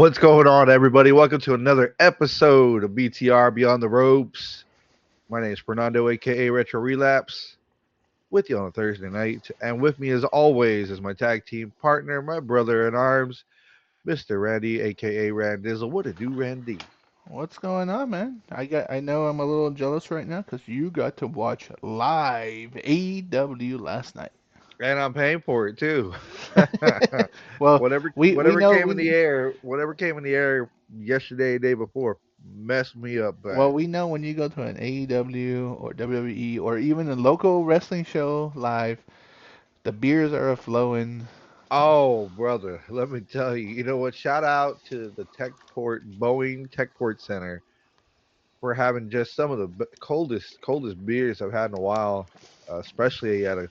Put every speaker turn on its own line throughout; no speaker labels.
What's going on, everybody? Welcome to another episode of BTR Beyond the Ropes. My name is Fernando, aka Retro Relapse, with you on a Thursday night. And with me, as always, is my tag team partner, my brother in arms, Mr. Randy, aka Randizzle. What to do, Randy?
What's going on, man? I know I'm a little jealous right now because you got to watch live AEW last night.
And I'm paying for it too.
Well,
whatever,
we
whatever
know
came in the air, whatever came in the air yesterday, day before, messed me up bad.
we know when you go to an AEW or WWE or even a local wrestling show live, the beers are flowing.
Oh, brother, let me tell you. You know what? Shout out to the Boeing Techport Center for having just some of the coldest beers I've had in a while, especially at a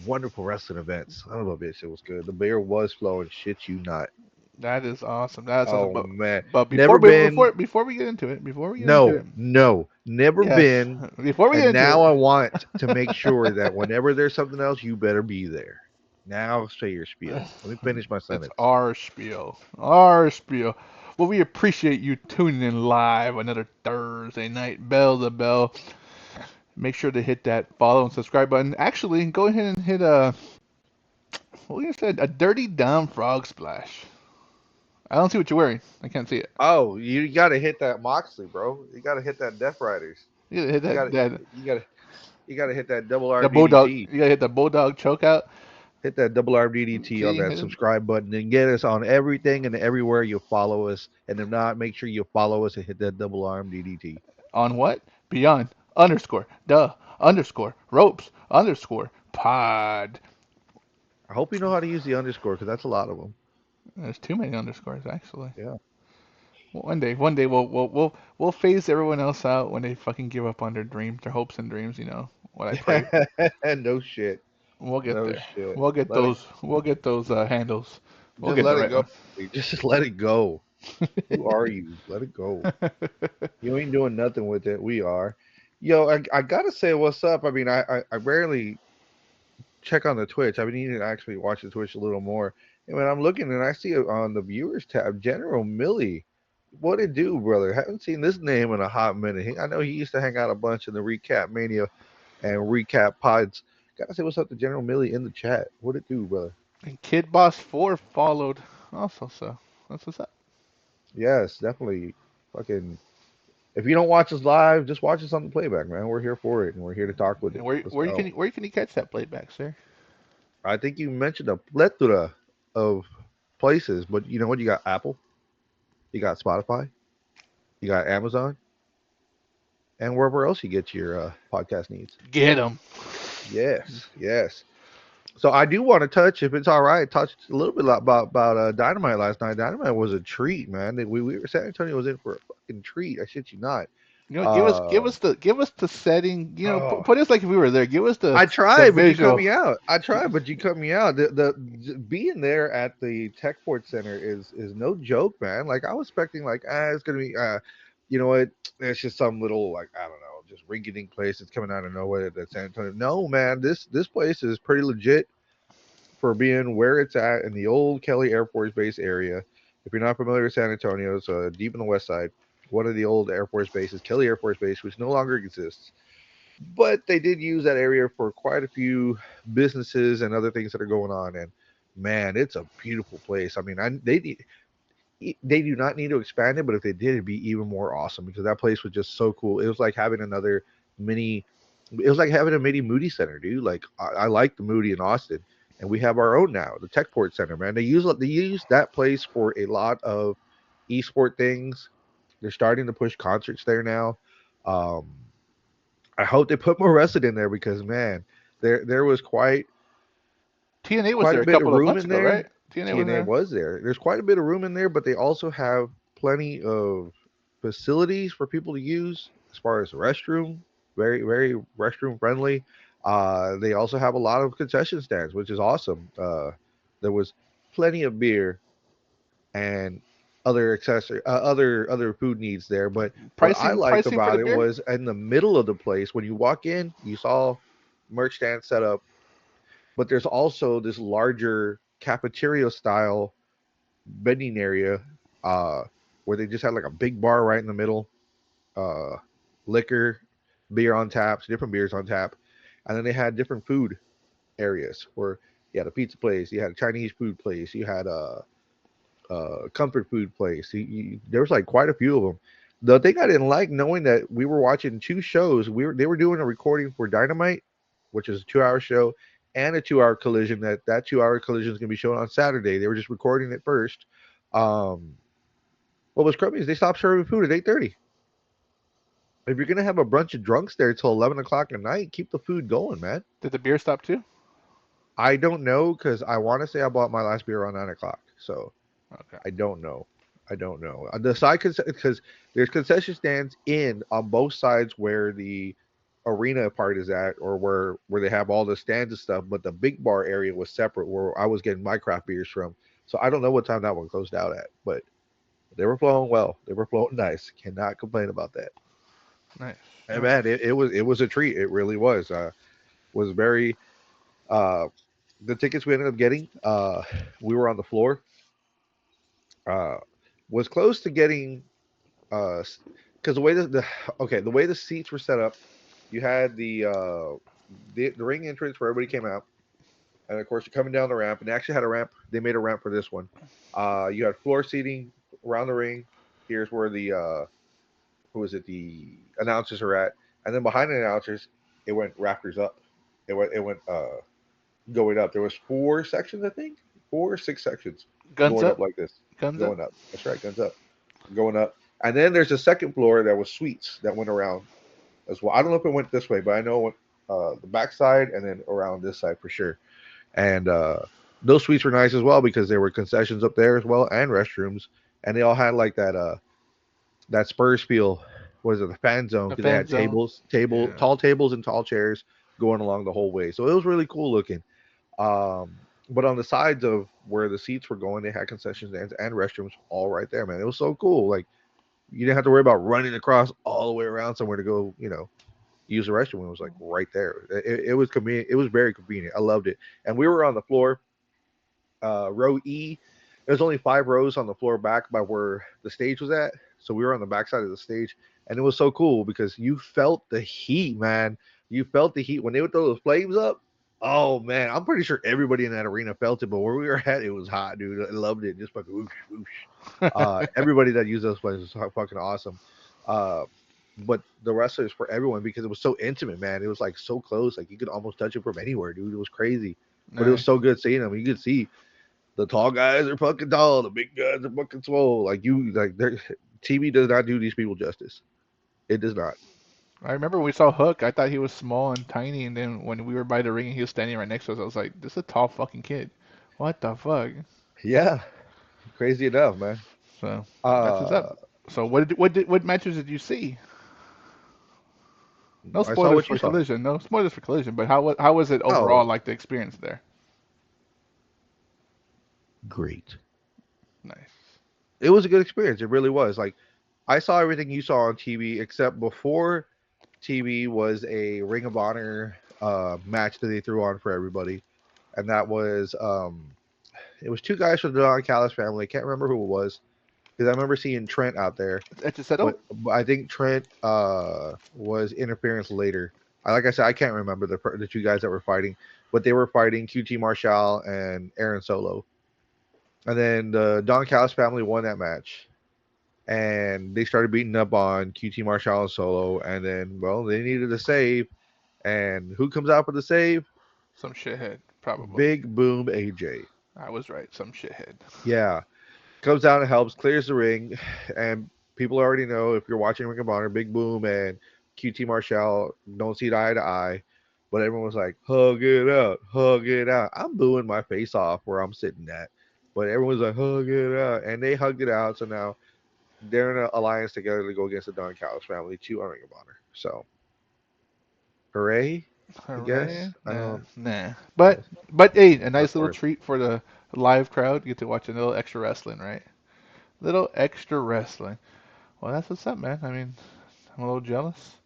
wonderful wrestling event. Son of a bitch, it was good. The beer was flowing. Shit, you not.
That is awesome. That is awesome.
Oh man,
But
never been.
before we get into it, before we get into
No,
it,
no, never
yes,
been.
before we get
And
into
now
it,
I want to make sure that whenever there's something else, you better be there. Now say your spiel. Let me finish my
it's
sentence.
our spiel. Our spiel. Well, we appreciate you tuning in live another Thursday night, bell to bell. Make sure to hit that follow and subscribe button. Actually, go ahead and hit what you said, a dirty down frog splash. I don't see what you're wearing. I can't see it.
Oh, you got to hit that Moxley, bro. You got to hit that Death Riders.
You gotta hit
You got
that,
to
that
you got to you got to hit that double
the
arm
bulldog.
DDT.
You gotta hit the bulldog choke out.
Hit that double arm DDT on
See,
that
hit it
subscribe button and get us on everything and everywhere you follow us. And if not, make sure you follow us and hit that double arm DDT.
on what? Beyond underscore duh underscore ropes underscore pod.
I hope you know how to use the underscore because that's a lot of them.
There's too many underscores actually.
Yeah.
Well, one day we'll phase everyone else out when they fucking give up on their dreams, their hopes and dreams. You know what I pray.
No shit.
We'll get
No
there.
shit.
We'll get
Let it
those. We'll get those handles. We'll
just
get the
let it
right
go.
one.
Just let it go. Who are you? Let it go. You ain't doing nothing with it. We are. Yo, I gotta say what's up. I mean, I rarely check on the Twitch. I've been needing to actually watch the Twitch a little more. And when I'm looking and I see it on the viewers tab, General Millie. What it do, brother? Haven't seen this name in a hot minute. I know he used to hang out a bunch in the Recap Mania and Recap Pods. Gotta say what's up to General Millie in the chat. What it do, brother?
And Kid Boss 4 followed also, so that's what's up.
Yes, definitely. Fucking. If you don't watch us live, just watch us on the playback, man. We're here for it and we're here to talk with
And
it. Let's go.
where can you catch that playback, sir?
I think you mentioned a plethora of places, but you know what? You got Apple, you got Spotify, you got Amazon, and wherever else you get your podcast needs.
Get him.
Yes, yes. So I do want to touch, if it's all right, touch a little bit about Dynamite last night. Dynamite was a treat, man. We were San Antonio was in for a fucking treat. I shit you not.
You know,
Uh,
give us the setting. You know,
oh,
put us like if we were there. Give us
I
the
tried, but you cut
visual.
me out. I tried, but you cut me out. Being there at the Techport Center is no joke, man. Like I was expecting, like it's gonna be, you know what? It's just some little like I don't know, just rinky-dink place that's coming out of nowhere at San Antonio. No, man, this place is pretty legit for being where it's at in the old Kelly Air Force Base area. If you're not familiar with San Antonio, it's deep in the west side. One of the old Air Force bases, Kelly Air Force Base, which no longer exists, but they did use that area for quite a few businesses and other things that are going on. And man, it's a beautiful place. I mean, they do not need to expand it, but if they did, it'd be even more awesome because that place was just so cool. It was like having another mini. It was like having a mini Moody Center, dude. Like I like the Moody in Austin, and we have our own now, the Techport Center. Man, they use that place for a lot of esport things. They're starting to push concerts there now. Um, I hope they put more wrestling in there because man, there was
TNA was
quite a
there a
bit of
couple of
room
months
in
ago, right?
there.
TNA was
TNA
there.
was there. There's quite a bit of room in there, but they also have plenty of facilities for people to use as far as the restroom. Very restroom friendly. They also have a lot of concession stands, which is awesome. There was plenty of beer and other food needs there. But what I liked
Pricing for the
about it
beer.
was in the middle of the place when you walk in, you saw merch stand set up, but there's also this larger cafeteria style vending area uh, where they just had like a big bar right in the middle, uh, liquor, beer on taps, different beers on tap, and then they had different food areas where you had a pizza place, you had a Chinese food place, you had a comfort food place. There was like quite a few of them. The thing I didn't like, knowing that we were watching two shows, they were doing a recording for Dynamite, which is a 2 hour show, and a 2 hour collision. That 2 hour collision is going to be shown on Saturday. They were just recording it first. Um, what was crummy is they stopped serving food at 8:30. If you're gonna have a bunch of drunks there till 11 o'clock at night, keep the food going, man.
Did the beer stop too?
I don't know because I want to say I bought my last beer around 9 o'clock, so
Okay.
I don't know. I don't know. The side because there's concession stands in on both sides where the arena part is at, or where they have all the stands and stuff. But the big bar area was separate, where I was getting my craft beers from. So I don't know what time that one closed out at, but they were flowing well. They were flowing nice. Cannot complain about that.
Nice.
And
Nice.
man, it was a treat. It really was. Was very uh the tickets we ended up getting. We were on the floor. Uh, was close to getting because the way the okay, the way the seats were set up, you had the ring entrance where everybody came out, and of course you're coming down the ramp, and they actually had a ramp. They made a ramp for this one. You had floor seating around the ring. Here's where the who is it? The announcers are at, and then behind the announcers, it went rafters up. It went going up. There was four sections, I think, 4 or 6 sections
Guns
going up
up.
like this,
Guns up.
going up. That's right, guns up, going up. And then there's a second floor that was suites that went around as well. I don't know if it went this way, but I know it went the back side and then around this side for sure. And those suites were nice as well because there were concessions up there as well and restrooms, and they all had like that Spurs feel. What is it? The fan zone
The
because they
fan
had
zone. Yeah.
tall tables and tall chairs going along the whole way. So it was really cool looking. Um, but on the sides of where the seats were going, they had concession stands and restrooms all right there, man. It was so cool. Like you didn't have to worry about running across all the way around somewhere to go, use the restroom. It was like right there. It was convenient. It was very convenient. I loved it. And we were on the floor, row E. There's only 5 rows on the floor back by where the stage was at. So we were on the back side of the stage, and it was so cool because you felt the heat, man. You felt the heat when they would throw those flames up. Oh man, I'm pretty sure everybody in that arena felt it, but where we were at, it was hot, dude. I loved it. Just fucking whoosh, whoosh. Everybody that used those places was fucking awesome. Uh, but the wrestlers for everyone because it was so intimate, man. It was like so close, like you could almost touch it from anywhere, dude. It was crazy, but it was
Nice.
so good seeing them. You could see the tall guys are fucking tall, the big guys are fucking swole. TV does not do these people justice. It does not.
I remember when we saw Hook. I thought he was small and tiny, and then when we were by the ring and he was standing right next to us, I was like, "This is a tall fucking kid. What the fuck?"
Yeah, crazy enough, man.
So that's what's up.
Uh,
So what matches did you see? No
I saw
spoilers
what you
for
saw.
Collision. No spoilers for Collision. But how was it overall?
Oh,
Like the experience there?
great.
Nice.
It was a good experience. It really was. Like I saw everything you saw on TV, except before TV was a Ring of Honor match that they threw on for everybody, and that was it was two guys from the Don Callis family. I can't remember who it was because I remember seeing Trent out there,
Echiseto?
but I think Trent was interference later. Like I said, I can't remember the two guys that were fighting, but they were fighting QT Marshall and Aaron Solo, and then the Don Callis family won that match, and they started beating up on QT Marshall and Solo, and then well they needed a save, and who comes out for the save?
Some shithead, probably.
Big Boom AJ.
I was right. Some shithead.
Yeah, comes down and helps, clears the ring, and people already know if you're watching Ring of Honor, Big Boom and QT Marshall don't see eye to eye, but everyone was like, hug it out, hug it out. I'm booing my face off where I'm sitting at, but everyone's like, hug it out, and they hugged it out. So now they're in an alliance together to go against the Don Callis family to Ring of Honor. So hooray, I
Hooray!
guess.
Nah, nah. But hey, a nice
Nothing
little
worth.
treat for the live crowd. You get to watch a little extra wrestling, right? Little extra wrestling. Well, that's what's up, man. I mean, I'm a little jealous.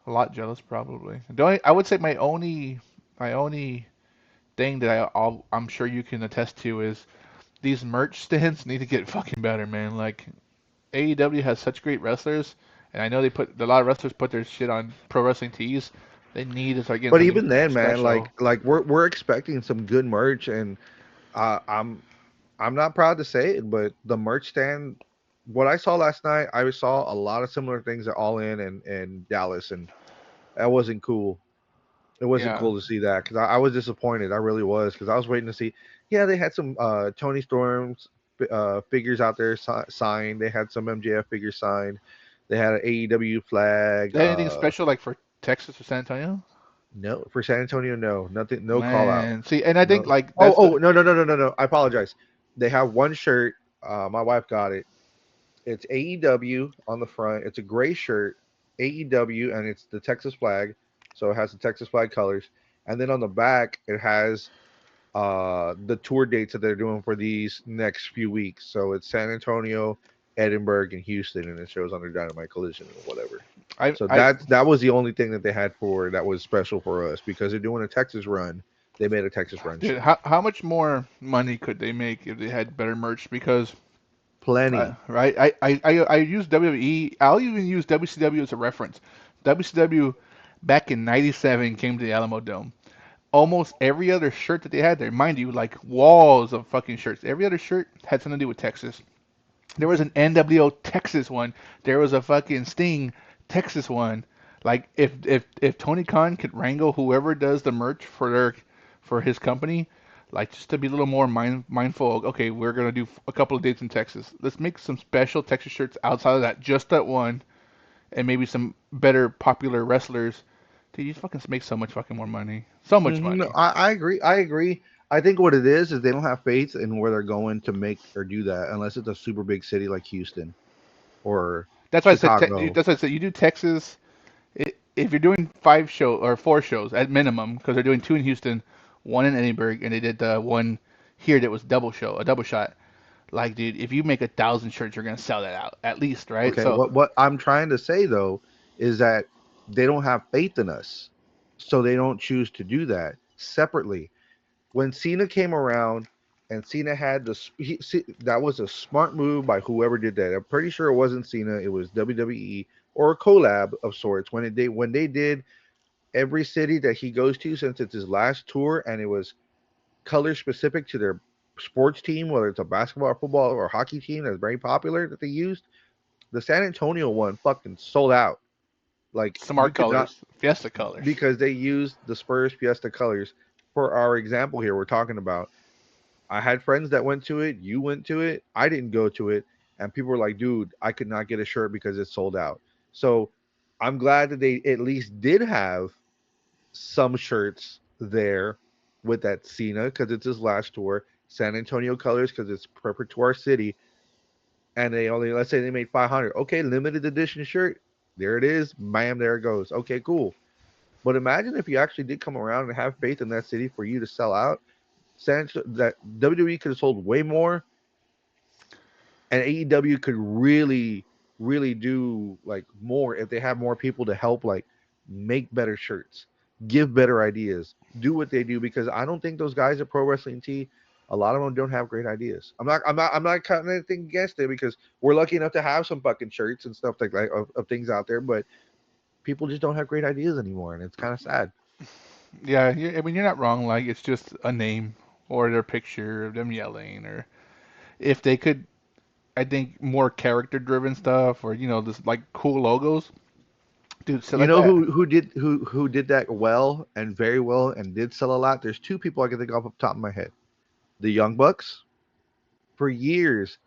A lot jealous, probably. I would say my only thing that I'm sure you can attest to is these merch stands need to get fucking better, man. Like AEW has such great wrestlers, and I know they put a lot of wrestlers put their shit on Pro Wrestling Tees. They need to start getting
But
something
even then, man,
special.
we're expecting some good merch, and uh, I'm I'm not proud to say it, but the merch stand, what I saw last night, I saw a lot of similar things at All In and Dallas, and that wasn't cool. It wasn't
Yeah,
cool to see that because I was disappointed. I really was because I was waiting to see. Yeah, they had some Tony Storm's figures out there signed. They had some MJF figures signed. They had an AEW flag.
they had anything special like for Texas or San Antonio?
No, for San Antonio, no, nothing, no call out.
Man, see, and I think
No.
like
Oh,
that's the
no, no, no, no, no, no. I apologize. They have one shirt. My wife got it. It's AEW on the front. It's a gray shirt, AEW, and it's the Texas flag. So it has the Texas flag colors. And then on the back, it has the tour dates that they're doing for these next few weeks. So it's San Antonio, Edinburgh, and Houston, and it shows under Dynamite Collision or whatever. So
I
that was the only thing that they had for that was special for us because they're doing a Texas run. They made a Texas run
dude,
shirt.
how much more money could they make if they had better merch? Because
Plenty.
right, I use WWE. I'll even use WCW as a reference. WCW back in '97 came to the Alamo Dome. Almost every other shirt that they had there, mind you, like walls of fucking shirts. Every other shirt had something to do with Texas. There was an NWO Texas one. There was a fucking Sting Texas one. Like if Tony Khan could wrangle whoever does the merch for his company, like just to be a little more mindful. Okay, we're gonna do a couple of dates in Texas. Let's make some special Texas shirts outside of that, just that one, and maybe some better popular wrestlers. Dude, you fucking make so much fucking more money. So much
No,
money.
I agree. I agree. I think what it is they don't have faith in where they're going to make or do that unless it's a super big city like Houston or
That's why I said.
Chicago.
That's why I said you do Texas. If you're doing 5 show or 4 shows at minimum, because they're doing 2 in Houston, 1 in Edinburgh, and they did the one here that was a double shot. Like, dude, if you make 1,000 shirts, you're gonna sell that out at least, right?
Okay,
So
what I'm trying to say though is that they don't have faith in us, so they don't choose to do that separately. When Cena came around and Cena had that was a smart move by whoever did that. I'm pretty sure it wasn't Cena, it was WWE or a collab of sorts when they did every city that he goes to since it's his last tour and it was color specific to their sports team, whether it's a basketball, football, or hockey team that's very popular that they used. The San Antonio one fucking sold out. Like you
smart
could not
colors, Fiesta colors.
because they used the Spurs Fiesta colors. For our example here, we're talking about. I had friends that went to it. You went to it. I didn't go to it, and people were like, "Dude, I could not get a shirt because it's sold out." So I'm glad that they at least did have some shirts there with that Cena because it's his last tour. San Antonio colors because it's proper to our city, and they only let's say they made 500. Okay, limited edition shirt. There it is. Bam, there it goes. Okay, cool. But imagine if you actually did come around and have faith in that city for you to sell out. That WWE could have sold way more, and AEW could really, really do like more if they have more people to help, like make better shirts, give better ideas, do what they do. Because I don't think those guys at Pro Wrestling T, a lot of them don't have great ideas. I'm not counting anything against it because we're lucky enough to have some fucking shirts and stuff like of things out there, but people just don't have great ideas anymore, and it's kind of sad.
Yeah, I mean you're not wrong. Like it's just a name or their picture of them yelling, or if they could, I think more character-driven stuff, or just like cool logos, dude, shit
You
like
know
that.
who did that well and very well and did sell a lot? There's two people I can think off the top of my head. The Young Bucks. For years,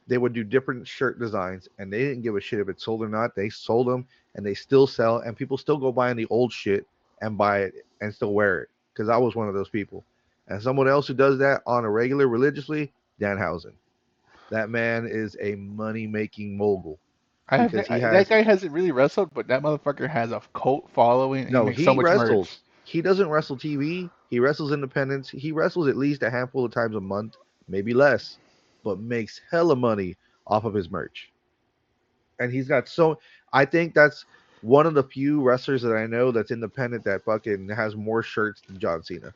they would do different shirt designs and they didn't give a shit if it sold or not. They sold them and they still sell and people still go buying the old shit and buy it and still wear it. Because I was one of those people. And someone else who does that on a regular religiously, Danhausen. That man is a money making mogul because he
That
has
guy hasn't really wrestled, but that motherfucker has a cult following, and he
no,
makes so
he
much merch.
wrestles. He doesn't wrestle TV. He wrestles independence. He wrestles at least a handful of times a month, maybe less, but makes hella money off of his merch. And he's got so I think that's one of the few wrestlers that I know that's independent that fucking has more shirts than John Cena.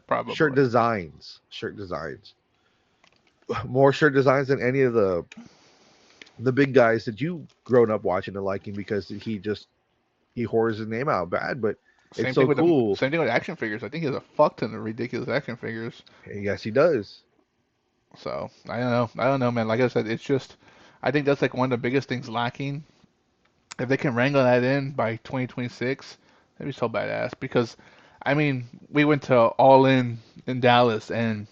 Probably.
Shirt designs. more shirt designs than any of the big guys that you grown up watching and liking because he whores his name out bad, but it's so cool.
Same thing with action figures. I think he has a fuck ton of ridiculous action figures.
Yes, he does.
So I don't know. I don't know, man. Like I said, it's just I think that's like one of the biggest things lacking. If they can wrangle that in by 2026, that'd be so badass. Because I mean, we went to All In Dallas, and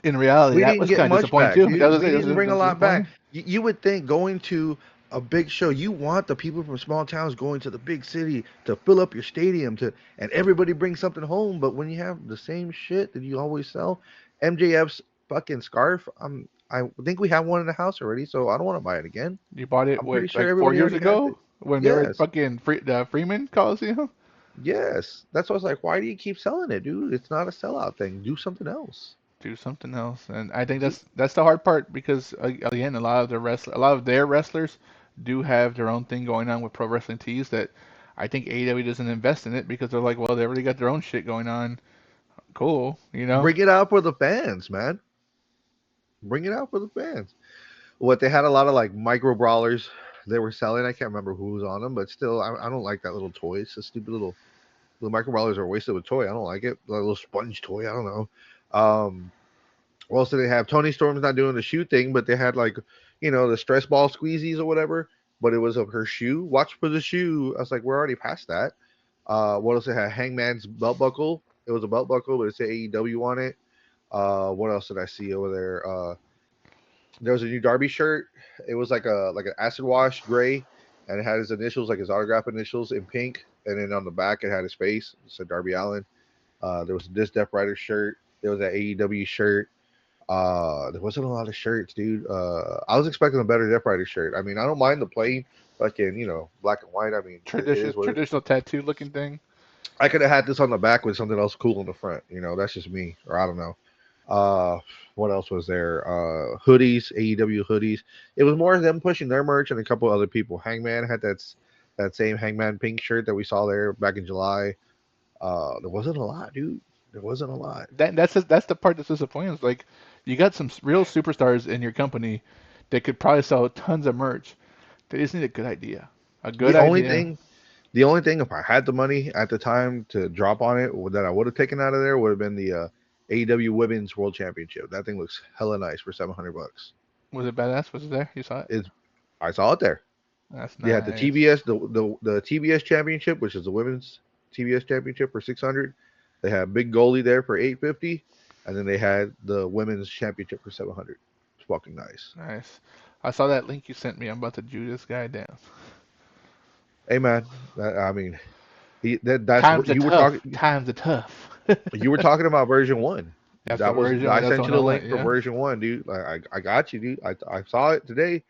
in reality,
We
that
didn't
was
get
kind of
much
disappointing
back,
too.
dude. We
That
didn't bring a
was
lot back.
disappointing.
You would think going to a big show, you want the people from small towns going to the big city to fill up your stadium to, and everybody brings something home. But when you have the same shit that you always sell, MJF's fucking scarf, I think we have one in the house already, so I don't want to buy it again.
You bought it
I'm pretty
what,
sure
like 4
everybody
years
already has it.
ago when they were at
Yes,
fucking the Freeman Coliseum.
yes. That's why I was like, why do you keep selling it, dude? It's not a sellout thing. Do something else.
Do something else. And I think
Do
that's the hard part because again, a lot of their wrestlers do have their own thing going on with pro wrestling tees that I think AEW doesn't invest in it because they're like, well, they already got their own shit going on. Cool, you know.
bring it out for the fans, man. Bring it out for the fans. What they had a lot of like micro brawlers they were selling. I can't remember who was on them, but still, I don't like that little toy. It's a stupid little micro brawlers are wasted with toy. I don't like it. Like a little sponge toy. I don't know. Um, what else did they have? Tony Storm's not doing the shoe thing, but they had like the stress ball squeezies or whatever. But it was of her shoe. Watch for the shoe. I was like, we're already past that. What else? They had Hangman's belt buckle. It was a belt buckle, but it said AEW on it. What else did I see over there? There was a new Darby shirt. It was like an acid wash gray, and it had his initials, like his autograph initials, in pink. And then on the back, it had his face. It said Darby Allen. There was this Death Rider shirt. There was an AEW shirt. There wasn't a lot of shirts, dude. I was expecting a better Death Rider shirt. I mean, I don't mind the plain, fucking, black and white. I mean, it is what it.
Traditional tattoo looking thing.
I could have had this on the back with something else cool on the front. That's just me, or I don't know. Uh, what else was there? Hoodies, AEW hoodies. It was more them pushing their merch and a couple other people. Hangman had that same Hangman pink shirt that we saw there back in July. There wasn't a lot, dude. There wasn't a lot.
That's the part that's disappointing. Is like you got some real superstars in your company that could probably sell tons of merch. They just need a good idea. A good
The only
idea.
thing, the only thing, if I had the money at the time to drop on it, that I would have taken out of there would have been the AEW Women's World Championship. That thing looks hella nice for $700.
Was it badass? Was it there? You saw it?
It's I saw it there.
That's
They had the
nice.
TBS, the TBS championship, which is the women's TBS championship for 600. They had Big Goalie there for 850, and then they had the women's championship for 700. It's fucking nice.
Nice. I saw that link you sent me. I'm about to Jew this guy down.
Hey man, I mean, that's what
Times are
you were
tough.
talking.
Times are tough.
You were talking about version one.
That's the
That was
version.
I
That's the
sent
one
you
I
the
want.
link for
Yeah.
version one, dude. I got you, dude. I saw it today.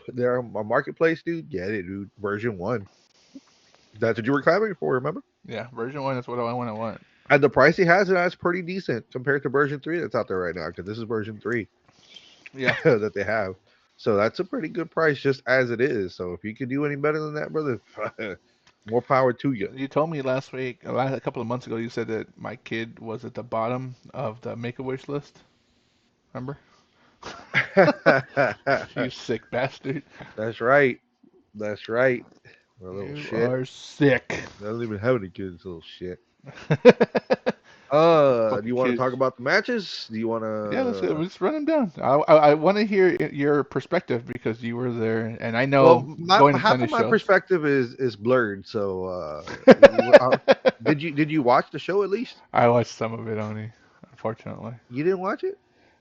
There on my marketplace, dude. Get it, dude. Version one. That's what you were clamoring for. Remember?
Yeah. Version one is what I want. I want.
And the price he has it at is pretty decent compared to version three that's out there right now. Because this is version three
Yeah.
that they have. So that's a pretty good price just as it is. So if you can do any better than that, brother, more power to you.
You told me last week, a couple of months ago, you said that my kid was at the bottom of the Make a Wish list. Remember? You sick bastard.
That's right. That's right. A little
You
shit.
are sick.
Doesn't even have any kids, little shit. Do
Fucking
you want to talk
kids.
about the matches? Do you want
Yeah,
to?
let's run them down. I want to hear your perspective because you were there, and I
Well,
know
my
going to
half
Sunday
of my
shows.
perspective is blurred. So, did you watch the show at least?
I watched some of it only, unfortunately.
You didn't watch it.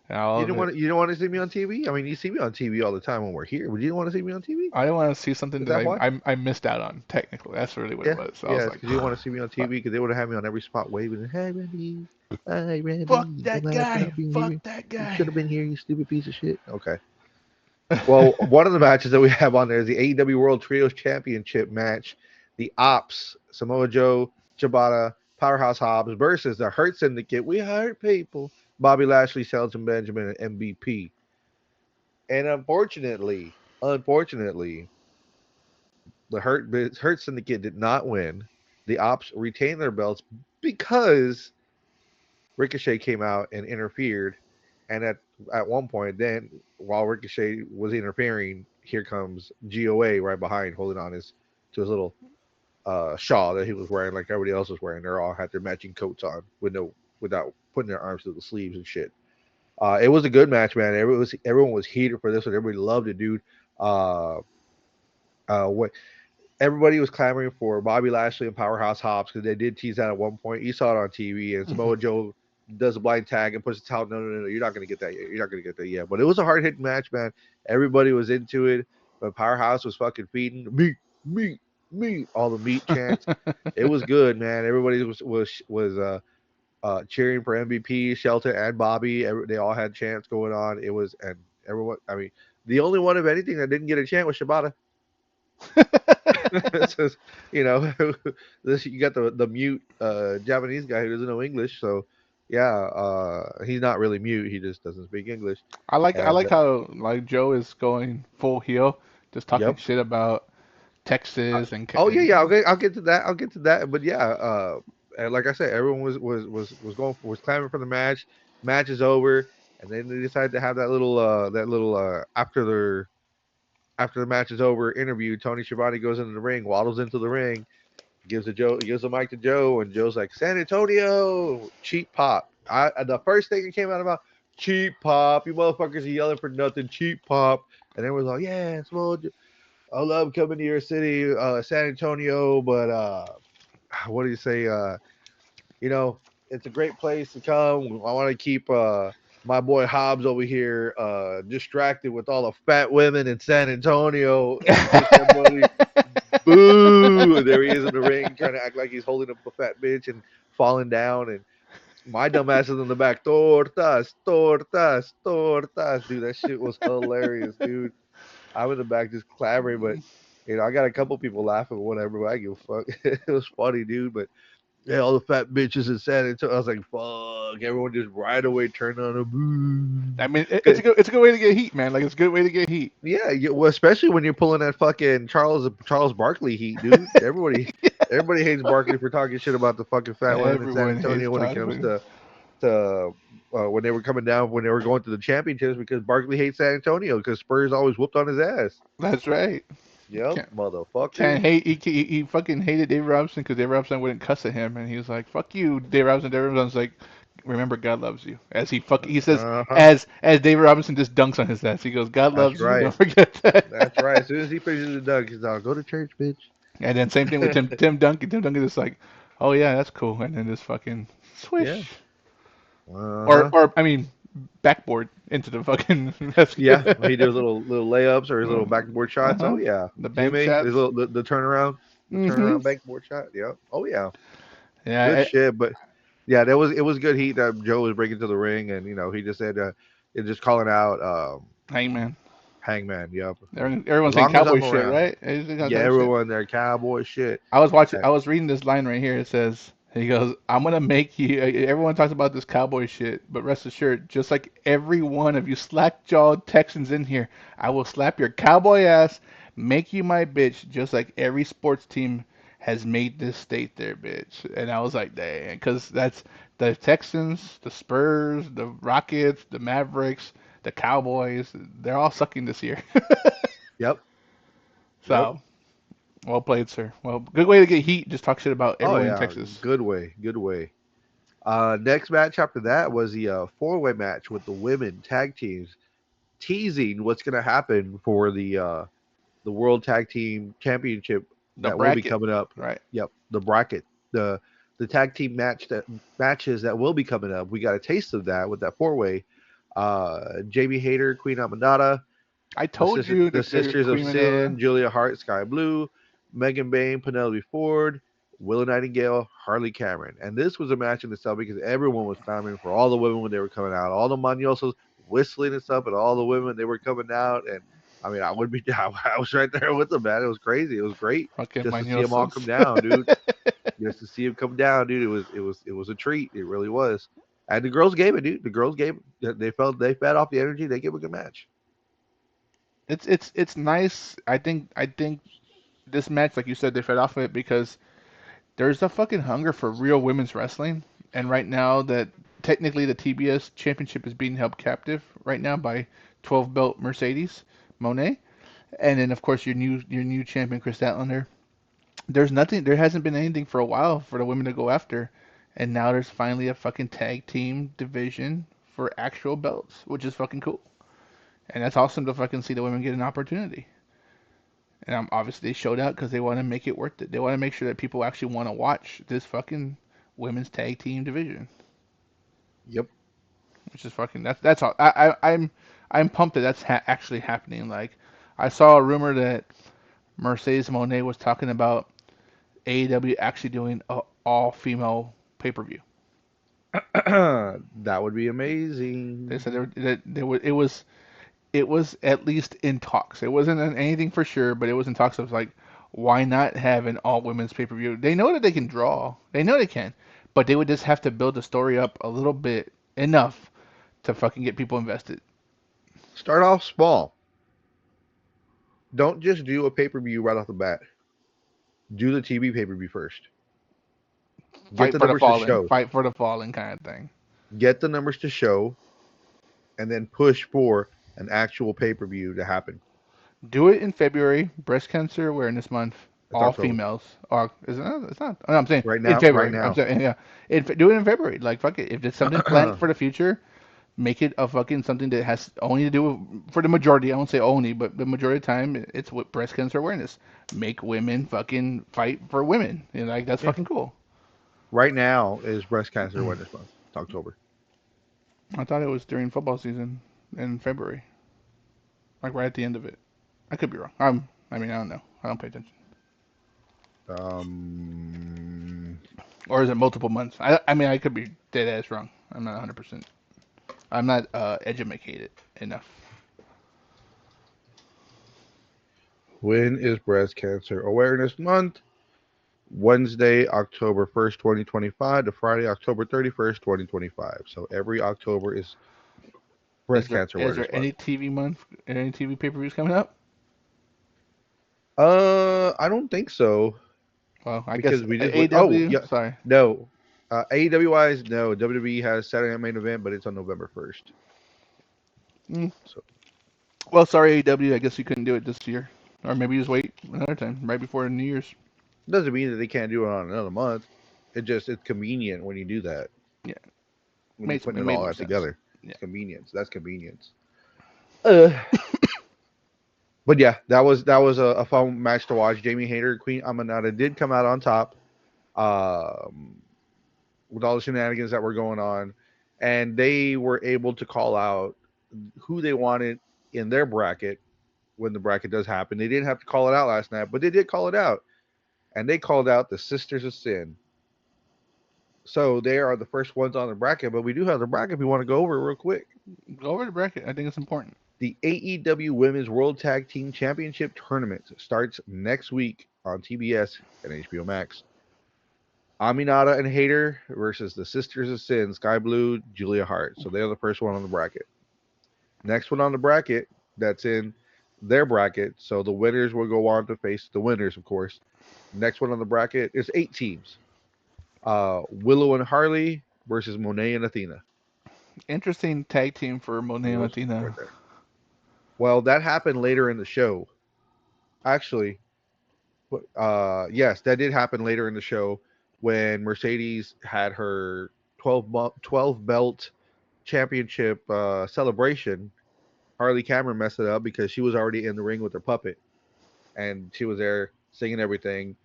And all of it.
You didn't want to see me on TV. I mean, you see me on TV all the time when we're here, but you didn't want to see me on TV.
I didn't want to see something
Is
that
that why?
I missed out on. Technically, that's really what it
Yeah,
was. So I was
yeah,
like,
because you didn't want to see me on
fuck,
TV because they would have had me on every spot waving. Hey, Randy. Hi,
fuck
Randy.
that
Dumbass for
guy.
not being
Fuck
here.
that
You
guy.
should have been here, you stupid piece of shit. Okay. Well, one of the matches that we have on there is the AEW World Trios Championship match. The Ops, Samoa Joe, Chibata, Powerhouse Hobbs versus the Hurt Syndicate. We hurt people. Bobby Lashley, Shelton Benjamin, and MVP. And unfortunately, the Hurt Syndicate did not win. The Ops retained their belts because Ricochet came out and interfered. And at at one point. Then while Ricochet was interfering, here comes GOA right behind, holding on his to his little shawl that he was wearing, like everybody else was wearing. They all had their matching coats on with no without putting their arms to the sleeves and shit. It was a good match, man. Everyone was heated for this one. Everybody loved it, dude. Uh, what everybody was clamoring for Bobby Lashley and Powerhouse Hobbs because they did tease that at one point. You saw it on TV, and
Mhm.
Samoa Joe does a blind tag and puts the towel. No, no, no, no, you're not gonna get that yet. You're not gonna get that yet. But it was a hard hitting match, man. Everybody was into it. But Powerhouse was fucking feeding meat, meat, all the meat chants. It was good, man. Everybody was cheering for MVP, Shelton, and Bobby. They all had chants going on. It was and everyone. I mean, the only one of anything that didn't get a chant was Shibata. So, you know, this you got the mute Japanese guy who doesn't know English. So yeah, he's not really mute. He just doesn't speak English.
I
And
like how like Joe is going full heel, just talking
yep.
shit about
Uh,
Texas and
oh yeah, yeah. I'll get to that. I'll get to that. But yeah, and like I said, everyone was going for, was clamoring for the match. Match is over, and then they decided to have that little after the match is over interview. Tony Schiavone goes into the ring, waddles into the ring, gives the mic to Joe, and Joe's like San Antonio cheap pop. The first thing that came out about cheap pop, you motherfuckers are yelling for nothing, cheap pop, and everyone's like, yeah, small. I love coming to your city, San Antonio, but what do you say? You know, it's a great place to come. I want to keep my boy Hobbs over here distracted with all the fat women in San Antonio, and just everybody boo. There he is in the ring trying to act like he's holding up a fat bitch and falling down. And my dumb ass is in the back. Tortas, tortas, tortas. Dude, that shit was hilarious, dude. I'm in the back just clamoring, but I got a couple people laughing, whatever. But I give a fuck. It was funny, dude. But yeah, all the fat bitches in San Antonio. I was like, fuck. Everyone just right away turned on
I mean,
them.
it's a good way to get heat, man. Like it's a good way to get heat.
Yeah, well, especially when you're pulling that fucking Charles Barkley heat, dude. Everybody hates Barkley for talking shit about the fucking fat women in San
Everyone hates
Antonio when it comes
toxic.
to when they were coming down when they were going to the championships because Barkley hates San Antonio because Spurs always whooped on his ass.
That's right.
Yep,
Can't
motherfucker.
can't hate. He fucking hated Dave Robinson because Dave Robinson wouldn't cuss at him, and he was like, "Fuck you, Dave Robinson." Dave Robinson's like, "Remember, God loves you." He says
Uh huh.
as Dave Robinson just dunks on his ass. He goes, "God
That's
loves you.
right.
Don't forget
That's right.
that."
As soon as he finishes the dunk, he's like, "Go to church, bitch."
And then same thing with Tim Duncan. Tim Duncan is like, "Oh yeah, that's cool," and then just fucking
Yeah.
swish.
Uh huh.
Or I mean, backboard into the fucking basket.
Yeah, he does little layups or his little backboard shots. Oh
Uh-huh.
yeah,
The bank
Jimmy, his
shots.
little the
Hmm.
turnaround backboard shot. Yeah. Oh yeah, good
Yeah,
shit. But yeah, it was good heat that Joe was breaking to the ring, and he just said just calling out
Hangman.
Hangman. Yep.
Everyone's
As
saying
long as
cowboy
I'm
shit,
around,
right? Everyone's saying
yeah,
cowboy shit.
everyone there, cowboy shit.
I
And,
was reading this line right here. It says, he goes, "I'm gonna make you." Everyone talks about this cowboy shit, but rest assured, just like every one of you slack-jawed Texans in here, I will slap your cowboy ass, make you my bitch, just like every sports team has made this state their bitch. And I was like, dang, because that's the Texans, the Spurs, the Rockets, the Mavericks, the Cowboys. They're all sucking this year.
yep, yep.
So. Well played, sir. Well, good way to get heat. Just talk shit about
Oh
everyone in
yeah,
Texas.
good way, good way. Next match after that was the four-way match with the women tag teams, teasing what's going to happen for the World Tag Team Championship
The
that will be
bracket,
coming up.
right?
Yep, the bracket, the the tag team matches that will be coming up. We got a taste of that with that four-way. Jamie Hayter, Queen Aminata,
I told you
the
the
Sisters of
Queen Manila.
Sin, Julia Hart, Sky Blue, Megan Bain, Penelope Ford, Willow Nightingale, Harley Cameron. And this was a match in itself because everyone was clamoring for all the women when they were coming out. All the maniosos whistling and stuff, and all the women they were coming out. And I mean, I would be I was right there with them, man. It was crazy. It was great
Fucking
just to see them all come
Mañosos.
down, dude. Just to see them come down, dude. It was a treat. It really was. And the girls gave it, dude. The girls gave it. They fed off the energy. They gave a good match.
It's nice. I think this match, like you said, they fed off of it because there's a fucking hunger for real women's wrestling, and right now that technically the TBS championship is being held captive right now by 12 belt Mercedes Monet, and then of course your new champion Chris Statlander. There's nothing. There hasn't been anything for a while for the women to go after, and now there's finally a fucking tag team division for actual belts, which is fucking cool. And that's awesome to fucking see the women get an opportunity. And obviously they showed out because they want to make it worth it. They want to make sure that people actually want to watch this fucking women's tag team division,
Yep.
which is fucking that's all. I'm pumped that that's actually happening. Like I saw a rumor that Mercedes Monet was talking about AEW actually doing a all female pay per view.
That would be
They
amazing.
said that it was at least in talks. It wasn't anything for sure, but it was in talks. Of like, why not have an all women's pay per view? They know that they can draw. They know they can, but they would just have to build the story up a little bit enough to fucking get people invested.
Start off small. Don't just do a pay per view right off the bat. Do the TV pay per view first. Get
Fight
the
for the
numbers to
fallen.
show.
Fight for the fallen kind of thing.
Get the numbers to show, and then push for an actual pay per view to happen.
Do it in February, Breast Cancer Awareness Month,
It's
all
October
females. Or is it? It's not. Oh, no, I'm saying
right
in
now. Right
February. I'm
now.
saying yeah. Do it in February. Like fuck it. If it's something planned for the future, make it a fucking something that has only to do with, for the majority. I won't say only, but the majority of the time it's with breast cancer awareness. Make women fucking fight for women. Like that's
Yeah.
fucking cool.
Right now is Breast Cancer Awareness Month. It's October.
I thought it was during football season in February, like right at the end of it. I could be wrong. I mean, I don't know. I don't pay attention.
Um,
Or is it multiple months? I mean, I could be dead ass wrong. I'm not 100%. I'm not educated enough.
when is Breast Cancer Awareness Month? Wednesday, October 1st, 2025 to Friday, October 31st, 2025. So every October is
Is
Breast
there
Cancer
is
Awareness
there
Month.
any TV month, any TV pay-per-views coming up?
I don't think so
Well, I guess
because we just went. Oh,
AW.
yeah,
Sorry.
no. AEW wise, no. WWE has Saturday Night Main Event, but it's on November 1st.
Mm.
So
Well, sorry AW. I guess you couldn't do it this year, or maybe just wait another time, right before New Year's.
doesn't mean that they can't do it on another month. It's convenient when you do that
Yeah,
when you're
it
putting it
made
all
more
out
sense.
together.
Yeah.
It's convenience. That's convenience. Uh, but yeah, that was a fun match to watch. Jamie Hayter, Queen Amanada did come out on top. Um, with all the shenanigans that were going on, and they were able to call out who they wanted in their bracket when the bracket does happen. They didn't have to call it out last night, but they did call it out, and they called out the Sisters of Sin. So they are the first ones on the bracket, but we do have the bracket if we want to go over it real quick.
Go over the bracket. I think it's important.
The AEW Women's World Tag Team Championship Tournament starts next week on TBS and HBO Max. Aminata and Hater versus the Sisters of Sin, Sky Blue, Julia Hart. So they're the first one on the bracket. Next one on the bracket that's in their bracket. So the winners will go on to face the winners, of course. Next one on the bracket is 8 teams. Willow and Harley versus Monet and Athena.
Interesting tag team for
See
Monet and
those right
Latina.
there. Well, that happened later in the show. Actually, yes, that did happen later in the show when Mercedes had her 12 belt championship celebration. Harley Cameron messed it up because she was already in the ring with her puppet and she was there singing everything.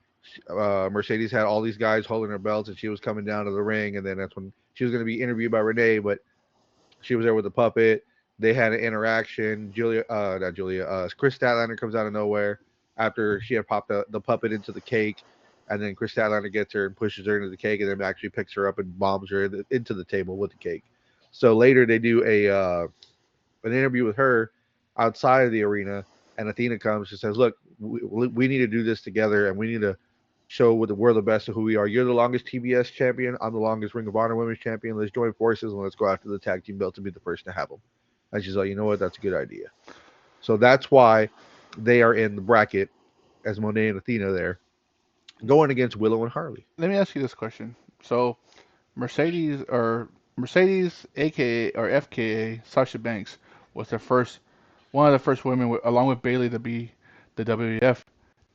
Mercedes had all these guys holding her belts and she was coming down to the ring, and then that's when she was going to be interviewed by Renee, but she was there with the puppet. They had an interaction. Not Julia, Chris Statlander comes out of nowhere after she had popped the puppet into the cake, and then Chris Statlander gets her and pushes her into the cake, and then actually picks her up and bombs her into the table with the cake. So later they do an interview with her outside of the arena, and Athena comes and says, "Look, we need to do this together, and we need to show what we're the best of who we are. You're the longest TBS champion. I'm the longest Ring of Honor Women's champion. Let's join forces and let's go after the tag team belt to be the first to have them." And she's like, "You know what? That's a good idea." So that's why they are in the bracket as Monet and Athena there, going against Willow and Harley.
Let me ask you this question. So Mercedes or Mercedes, aka or FKA Sasha Banks, was the first one of the first women, along with Bailey, to be the WWF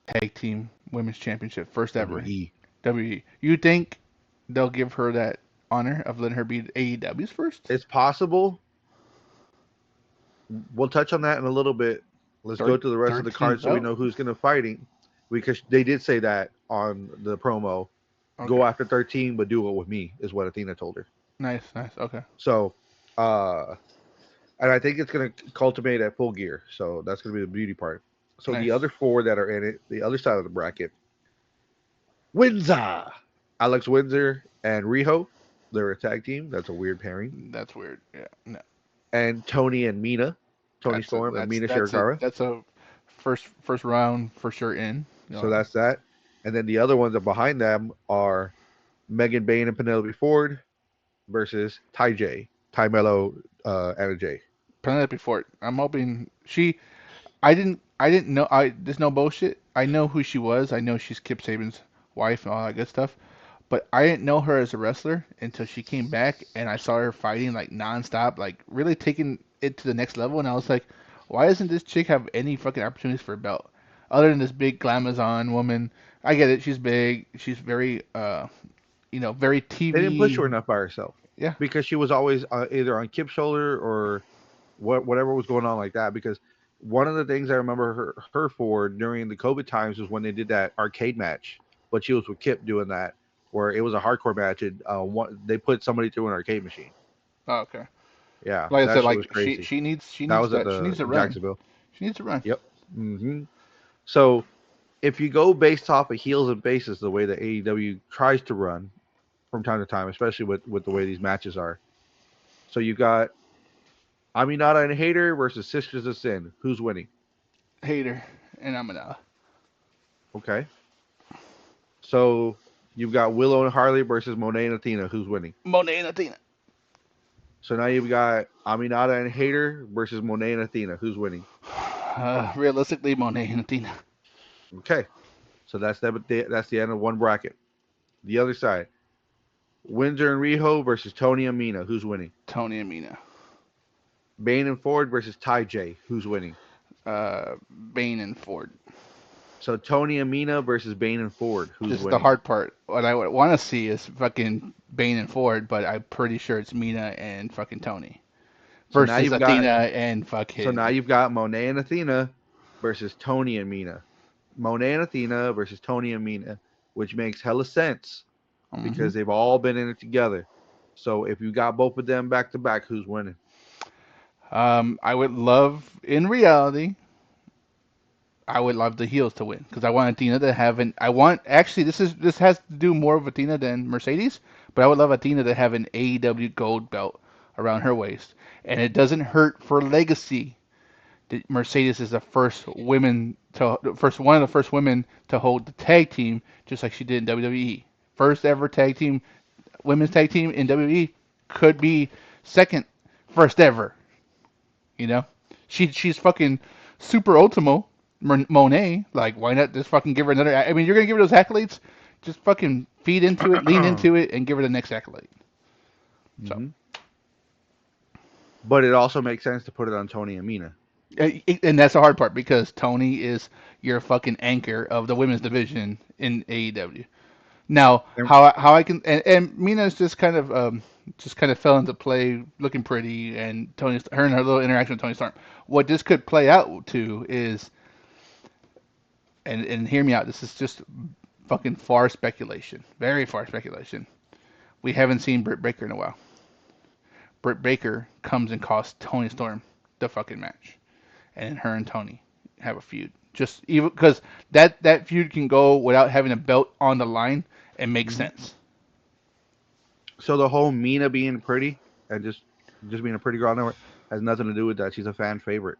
Tag Team Women's Championship, first ever.
WWE.
WWE. You think they'll give her that honor of letting her be AEW's first?
It's possible. We'll touch on that in a little bit. Let's go to the rest of the
13
card so we
belt.
know who's going to fighting, because they did say that on the promo. Go
Okay.
after 13, but do it with me, is what Athena told her.
Nice, nice. Okay.
So, uh, and I think it's going to cultivate at Full Gear. So that's going to be the beauty part. So the
Nice.
other four that are in it, the other side of the bracket, Windsor, Alex Windsor and Riho, they're a tag team. That's a weird pairing.
That's weird. Yeah. No.
And Tony and Mina, Tony Storm and Mina Shirakawa.
That's a first round for sure in.
So that's that. And then the other ones that behind them are Megan Bain and Penelope Ford versus Ty J, Ty Mello, Anna J.
Penelope Ford. I'm hoping she. I didn't know. I There's no bullshit. I know who she was. I know she's Kip Sabian's wife and all that good stuff. But I didn't know her as a wrestler until she came back and I saw her fighting like nonstop, like really taking it to the next level. And I was like, why doesn't this chick have any fucking opportunities for a belt other than this big glamazon woman? I get it. She's big. She's very, very
They didn't push her
TV.
enough by herself
Yeah.
because she was always either on Kip's shoulder or whatever was going on like that. Because one of the things I remember her for during the COVID times was when they did that arcade match, but she was with Kip doing that, where it was a hardcore match. And they put somebody through an arcade machine.
Oh, okay.
Yeah,
Like I
that
said,
shit was
like she
crazy.
she needs she
That
needs
was at
that she needs
the
to
in
run.
Jacksonville.
She needs to run.
Yep. So if you go based off of heels and bases, the way that AEW tries to run from time to time, especially with the way these matches are. So you got Aminata and Hater versus Sisters of Sin. Who's winning?
Hater and I'm an
Okay. So you've got Willow and Harley versus Monet and Athena. Who's winning?
Monet and Athena.
So now you've got Aminata and Hater versus Monet and Athena. Who's winning?
Realistically, Monet and Athena.
Okay. So that's the end of one bracket. The other side, Windsor and Riho versus Tony and Mina. Who's winning?
Tony and Mina.
Bane and Ford versus Ty J. Who's winning?
Bane and Ford.
So Tony and Mina versus Bane and Ford. Who's
This is the
winning?
hard part. What I would want to see is fucking Bane and Ford, but I'm pretty sure it's Mina and fucking Tony
So now
versus
you've got
Athena and
so now
fucking.
you've got Monet and Athena versus Tony and Mina. Monet and Athena versus Tony and Mina, which makes hella sense
hmm
because they've all been in it together. So if you got both of them back to back, who's winning?
I would love, in reality, I would love the heels to win because I want Athena to have an. I want actually this has to do more with Athena than Mercedes, but I would love Athena to have an AEW gold belt around her waist, and it doesn't hurt for legacy that Mercedes is the first one of the first women to hold the tag team, just like she did in WWE. First ever tag team, women's tag team in WWE could be second, first ever. You know, she's fucking super Ultimo Monet. Like, why not just fucking give her another? I mean, you're gonna give her those accolades. Just fucking feed into it, lean into it, and give her the next accolade. So,
hmm But it also makes sense to put it on Tony and Mina.
and that's the hard part because Tony is your fucking anchor of the women's division in AEW. Now,
And
how I can and Mina's just kind of fell into play, looking pretty, and her and her little interaction with Tony Storm. What this could play out to is, and hear me out. This is just fucking far speculation, very far speculation. We haven't seen Britt Baker in a while. Britt Baker comes and costs Tony Storm the fucking match, and her and Tony have a feud. Just even because that feud can go without having a belt on the line and make
mhm.
sense.
So the whole Mina being pretty and just being a pretty girl network has nothing to do with that. She's a fan favorite.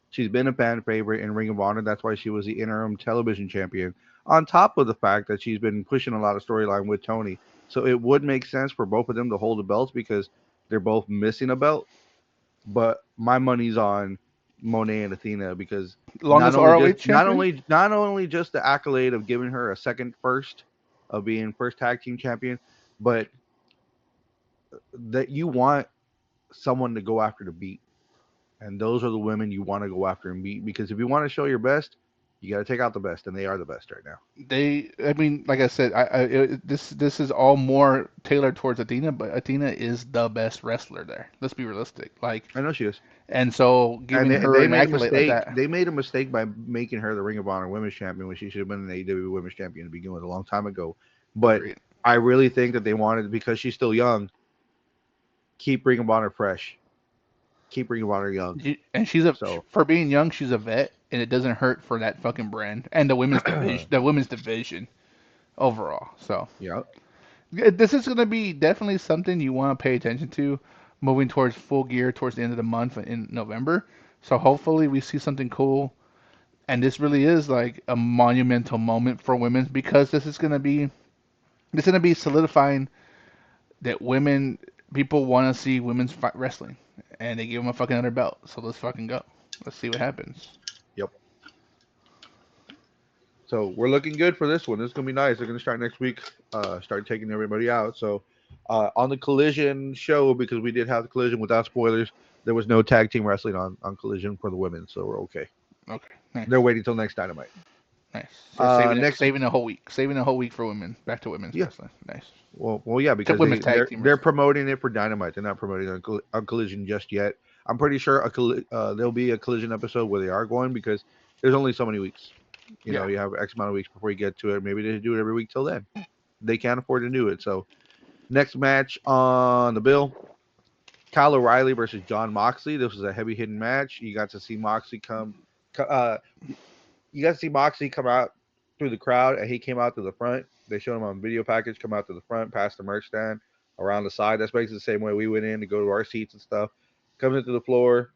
She's been a fan favorite in Ring of Honor. That's why she was the interim television champion. On top of the fact that she's been pushing a lot of storyline with Tony, so it would make sense for both of them to hold the belts because they're both missing a belt. But my money's on Monet and Athena because
Longest ROH champion.
not only just the accolade of giving her a second first of being first tag team champion, but that you want someone to go after to beat, and those are the women you want to go after and beat. Because if you want to show your best, you got to take out the best, and they are the best right now.
I mean, like I said, this is all more tailored towards Athena, but Athena is the best wrestler there. Let's be realistic. Like,
I know she is.
and so
And
giving her
they
an
made a
accolade like
mistake.
that,
They made a mistake by making her the Ring of Honor Women's Champion when she should have been an AEW Women's Champion to begin with a long time ago. But
agreed.
I really think that they wanted, because she's still young, keep Ring of Honor fresh, keep Ring of Honor young.
And she's a
So
for being young, she's a vet, and it doesn't hurt for that fucking brand and the women's division overall. So
yeah,
this is gonna be definitely something you want to pay attention to, moving towards full gear towards the end of the month in November. So hopefully we see something cool, and this really is like a monumental moment for women because this is gonna be solidifying that women people want to see women's wrestling, and they give them a fucking other belt. So let's fucking go. Let's see what happens.
yep. So we're looking good for this one. This is gonna be nice. They're gonna start next week. Start taking everybody out. So on the Collision show, because we did have the Collision without spoilers, there was no tag team wrestling on Collision for the women, so we're okay.
Okay, nice,
They're waiting till next Dynamite.
nice. So saving it,
Next,
saving a whole week for women. Back to women's
yeah,
wrestling. Nice.
yeah,
To
because
women's tag team
they're
wrestling.
promoting it for Dynamite. They're not promoting it on Collision just yet. I'm pretty sure there'll be a Collision episode where they are going, because there's only so many weeks.
Yeah.
You have X amount of weeks before you get to it. Maybe they do it every week till then. They can't afford to do it. So next match on the bill: Kyle O'Reilly versus John Moxley. This was a heavy hitting match. You got to see Moxley you got to see Moxley come out through the crowd, and he came out to the front. They showed him on video package, come out to the front, past the merch stand, around the side. That's basically the same way we went in to go to our seats and stuff. Comes into the floor,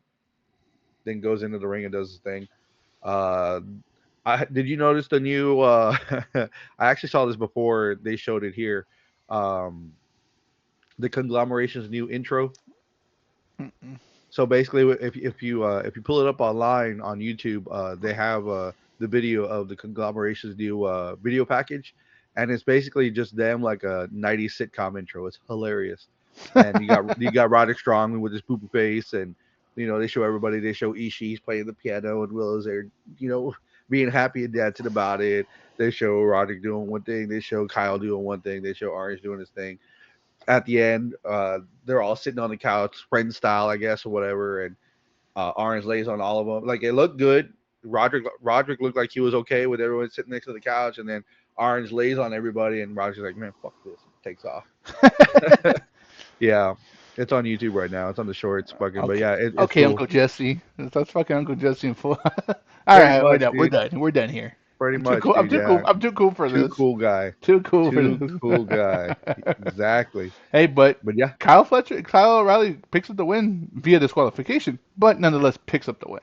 then goes into the ring and does his thing. Uh, did you notice the new? I actually saw this before they showed it here. Um, the conglomeration's new intro.
Mm-mm.
So basically, if you pull it up online on YouTube, they have the video of the conglomeration's new video package, and it's basically just them like a '90s sitcom intro. It's hilarious, and you got Roderick Strong with his poopy face, and they show everybody. They show Ishii's playing the piano, and Willow's there, you know, being happy and dancing about it. They show Roderick doing one thing. They show Kyle doing one thing. They show Orange doing his thing. At the end, they're all sitting on the couch, friend style, I guess, or whatever, and Orange lays on all of them. Like, it looked good. Roderick looked like he was okay with everyone sitting next to the couch, and then Orange lays on everybody, and Roderick's like, "Man, fuck this," takes off. Yeah, it's on YouTube right now. It's on the shorts, fucking. But
Okay.
yeah, it's
Okay,
cool.
Uncle Jesse. That's fucking Uncle Jesse in full. All
Pretty
right, we're
much,
done. We're
dude.
done. We're done here.
Pretty
I'm too
much,
cool. I'm
dude.
too cool.
Yeah,
I'm too cool for
too
this.
cool guy.
Too cool for
Too
this.
cool guy. Exactly.
Hey, but
But yeah,
Kyle O'Reilly picks up the win via disqualification, but nonetheless picks up the win.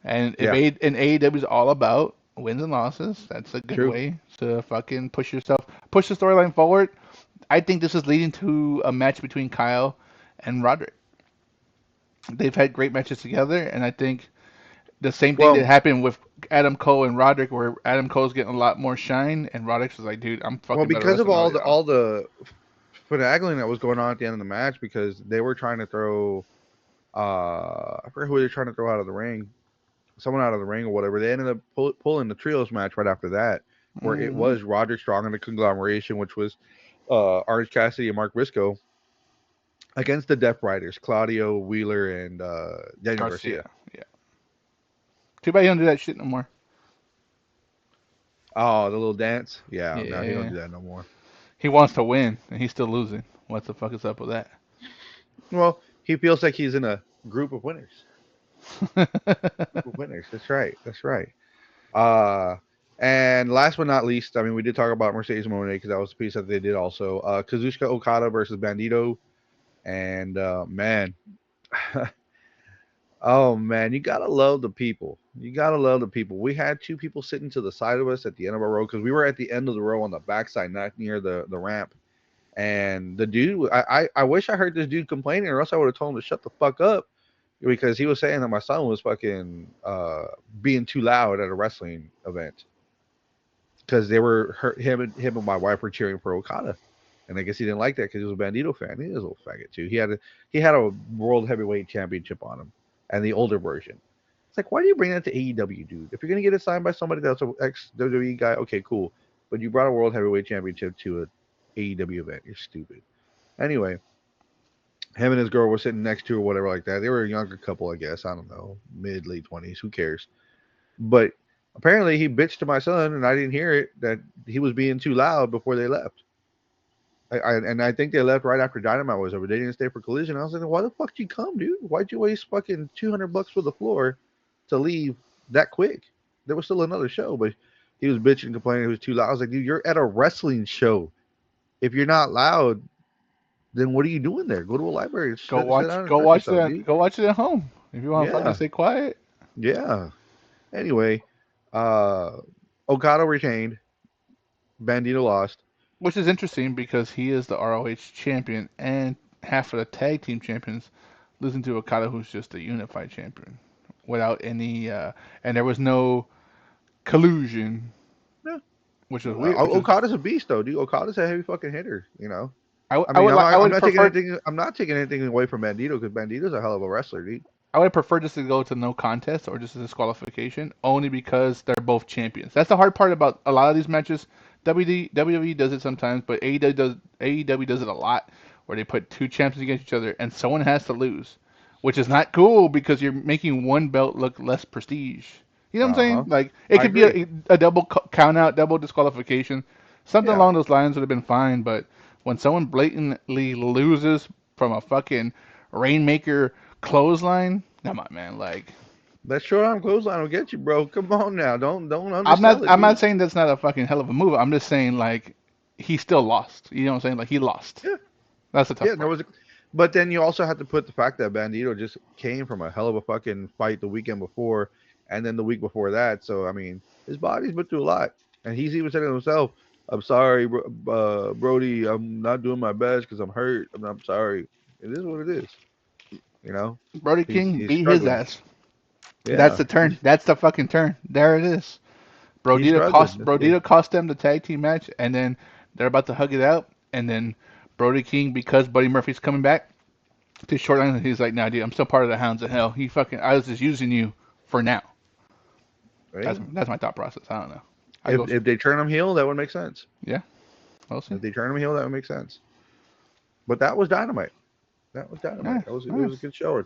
And
yeah,
and AEW is all about wins and losses, that's a good
true.
way to fucking push the storyline forward. I think this is leading to a match between Kyle and Roderick. They've had great matches together, and I think the same thing that
Well,
happened with Adam Cole and Roderick, where Adam Cole's getting a lot more shine, and Roderick's was like, dude, I'm
well,
fucking better
because of
wrestling than all y'all.
all the finagling that was going on at the end of the match, because they were trying to throw I forget who they were trying to throw out of the ring, someone out of the ring or whatever. They ended up pulling the trios match right after that, where it
Hmm.
was Roderick Strong and the Conglomeration, which was Orange Cassidy and Mark Briscoe against the Death Riders, Claudio Wheeler and Daniel
Garcia,
Garcia.
yeah. Too bad he don't do that shit no more.
Oh, the little dance. Yeah, no, he don't
Yeah,
do that no more.
he wants to win, and he's still losing. What the fuck is up with that?
Well, he feels like he's in a group of winners. Group of winners. That's right. That's right. Uh, and last but not least, I mean, we did talk about Mercedes Moné because that was a piece that they did also. Kazuchika Okada versus Bandito, and man, oh man, you gotta love the people. You gotta love the people. We had two people sitting to the side of us at the end of our row, because we were at the end of the row on the backside, not near the ramp. And the dude, I wish I heard this dude complaining, or else I would have told him to shut the fuck up, because he was saying that my son was fucking being too loud at a wrestling event, because they were him and my wife were cheering for Okada. And I guess he didn't like that because he was a Bandito fan. He is a little faggot too. He had a world heavyweight championship on him, and the older version. It's like, why do you bring that to AEW, dude? If you're gonna get it signed by somebody that's an ex WWE guy, okay, cool. But you brought a world heavyweight championship to a AEW event. You're stupid. Anyway, him and his girl were sitting next to or whatever like that. They were a younger couple, I guess. I don't know, mid late 20s. Who cares? But apparently, he bitched to my son, and I didn't hear it that he was being too loud before they left. And I think they left right after Dynamite was over. They didn't stay for Collision. I was like, why the fuck did you come, dude? Why'd you waste fucking $200 for the floor to leave that quick? There was still another show, but he was bitching, complaining it was too loud. I was like, dude, you're at a wrestling show. If you're not loud, then what are you doing there? Go to a library and sit down and
Go
stretch
watch
yourself, dude.
go watch it at home. If you want to fucking
Yeah,
stay quiet.
yeah. Anyway, uh, Okada retained. Bandito lost.
Which is interesting because he is the ROH champion and half of the tag team champions, losing to Okada, who's just a unified champion, without any. And there was no collusion,
Yeah.
which is weird.
Okada's a beast, though, dude. Okada's a heavy fucking hitter. I
I
mean,
would
I'm
like I
not, I'm
would
not taking
prefer
anything. I'm not taking anything away from Bandito because Bandito's a hell of a wrestler, dude.
I would prefer just to go to no contest or just a disqualification, only because they're both champions. That's the hard part about a lot of these matches. WWE does it sometimes, but AEW does it a lot, where they put two champions against each other and someone has to lose, which is not cool because you're making one belt look less prestige. You know what I'm
Uh
saying?
huh.
Like it
I
could be
agree.
a double count out, double disqualification, something
Yeah,
along those lines would have been fine. But when someone blatantly loses from a fucking Rainmaker clothesline. Come on, man. Like,
that short arm clothesline will get you, bro. Come on now. Don't undersell it,
I'm not
dude.
saying that's not a fucking hell of a move. I'm just saying like he still lost. You know what I'm saying? Like he lost.
Yeah,
That's the
yeah.
tough
There
part.
was, but then you also have to put the fact that Bandito just came from a hell of a fucking fight the weekend before, and then the week before that. So I mean, his body's been through a lot, and he's even said it himself. I'm sorry, Brody. I'm not doing my best because I'm hurt. I'm sorry. It is what it is. You know,
Brody King
he's
beat his
struggling.
ass. That's
Yeah,
the turn. That's the fucking turn. There it is.
he's struggling. That's it.
Brodito cost them the tag team match, and then they're about to hug it out, and then Brody King, because Buddy Murphy's coming back to shortline, he's like, "Nah, dude, I'm still part of the Hounds of Hell. I was just using you for now."
Right?
That's my thought process. I don't know. I
If
go,
if they turn him heel, that would make sense.
yeah, we'll see.
If they turn him heel, that would make sense. But that was dynamite. That was
Yeah,
dynamite. It was a
nice.
good show.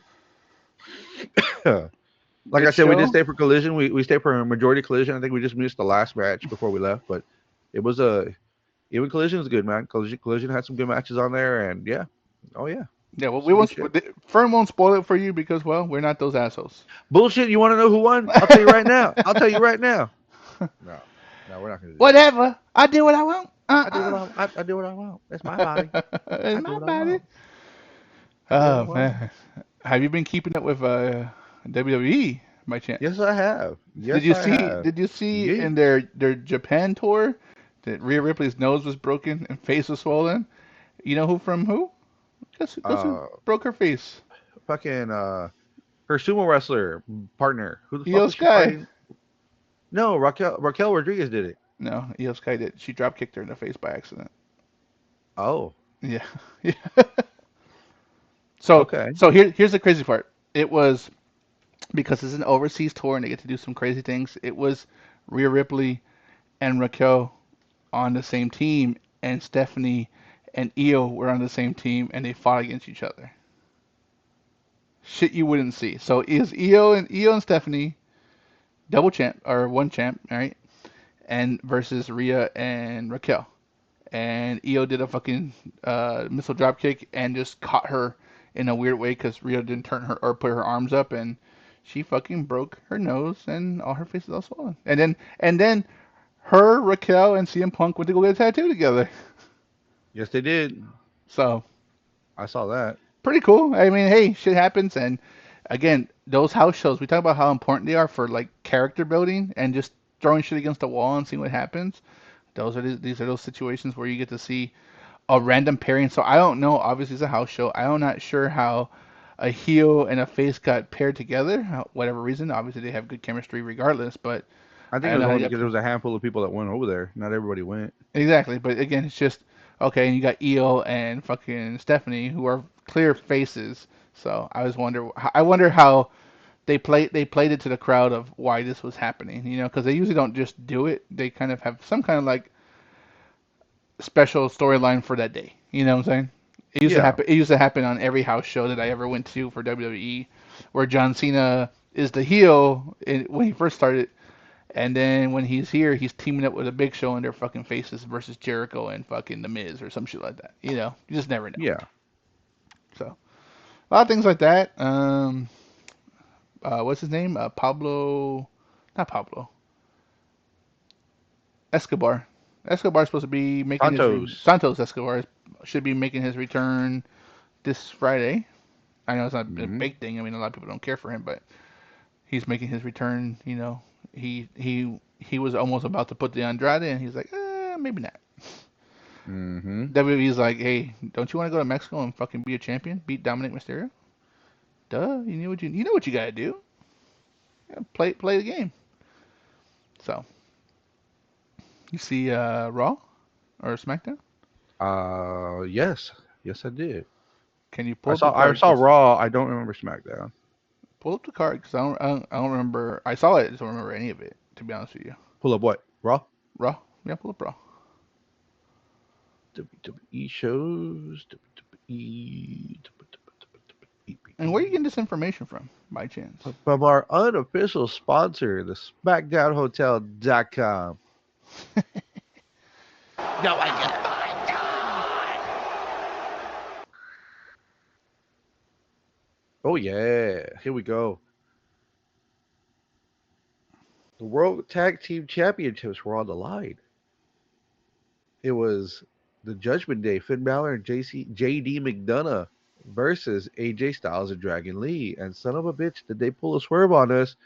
Like
Good
I said, we did
show.
stay for collision. We stayed for a majority collision. I think we just missed the last match before we left, but it was a even collision is good, man. Collision had some good matches on there, and yeah, oh yeah,
Yeah, well, we
some good
won't.
shit.
Fern won't spoil it for you because, well, we're not those assholes.
Bullshit. You want to know who won? I'll tell you right now. I'll tell you right now. No, no, we're not gonna do that.
Whatever. I do what I want.
I do what I want. That's my body.
It's
I do
my
what I
body.
want. I do what I
Oh
want.
man, have you been keeping up with WWE by
Yes,
chance?
I have. Yes, I have.
Did you see
Yeah.
in their Japan tour that Rhea Ripley's nose was broken and face was swollen? You know who from who? Guess who
Uh,
broke her face?
fucking her sumo wrestler partner. Who the fuck
Io
was she
Sky.
fighting? No, Raquel Rodriguez did it.
No, Io Sky did. She drop kicked her in the face by accident.
Oh,
Yeah. Yeah. So
okay.
here's the crazy part. It was because it's an overseas tour and they get to do some crazy things. It was Rhea Ripley and Raquel on the same team, and Stephanie and Io were on the same team, and they fought against each other. Shit you wouldn't see. So is Io and Stephanie double champ or one champ, all right? And versus Rhea and Raquel. And Io did a fucking missile drop kick and just caught her in a weird way because Rhea didn't turn her or put her arms up, and she fucking broke her nose and all her face is all swollen. And then her, Raquel, and CM Punk went to go get a tattoo together.
Yes, they did.
So
I saw that.
pretty cool. I mean, hey, shit happens, and again, those house shows we talk about how important they are for like character building and just throwing shit against the wall and seeing what happens. These are those situations where you get to see a random pairing. So I don't know. Obviously, it's a house show. I'm not sure how a heel and a face got paired together. Whatever reason, obviously they have good chemistry regardless. But
I think
I
it
don't
was
know how
only
they got
because there
paired.
was a handful of people that went over there. Not everybody went.
Exactly. But again, it's just Okay, and you got Io and fucking Stephanie, who are clear faces. So I wonder how they played it to the crowd of why this was happening. Because they usually don't just do it. They kind of have some kind of like special storyline for that day. You know what I'm saying? It used to
Yeah,
happen. It used to happen on every house show that I ever went to for WWE, where John Cena is the heel when he first started, and then when he's here, he's teaming up with a Big Show in their fucking faces versus Jericho and fucking The Miz or some shit like that. You just never know.
yeah.
So a lot of things like that. What's his name? Pablo, not Pablo, Escobar. Escobar's supposed to be making his
Santos.
Santos Escobar should be making his return this Friday. I know it's not a
Hmm.
big thing. I mean, a lot of people don't care for him, but he's making his return. He was almost about to put the Andrade, and he's like, maybe not.
Hmm.
WWE's like, hey, don't you want to go to Mexico and fucking be a champion, beat Dominic Mysterio? Duh, you know what you gotta do. Yeah, play the game. So you see Raw or SmackDown?
Yes, yes, I did.
Can you
I
pull up the
saw I
card?
saw
Cause
Raw. I don't remember SmackDown.
pull up the card because I don't remember. I saw it, I just don't remember any of it. To be honest with you,
Pull up what? Raw.
Raw. Yeah, pull up Raw.
WWE shows. WWE.
And where are you getting this information from, by chance?
From our unofficial sponsor, the SmackDownHotel.com. No, I get it. Oh yeah, here we go. The World Tag Team Championships were on the line. It was the Judgment Day, Finn Balor and JD McDonough versus AJ Styles and Dragon Lee. And son of a bitch, did they pull a swerve on us?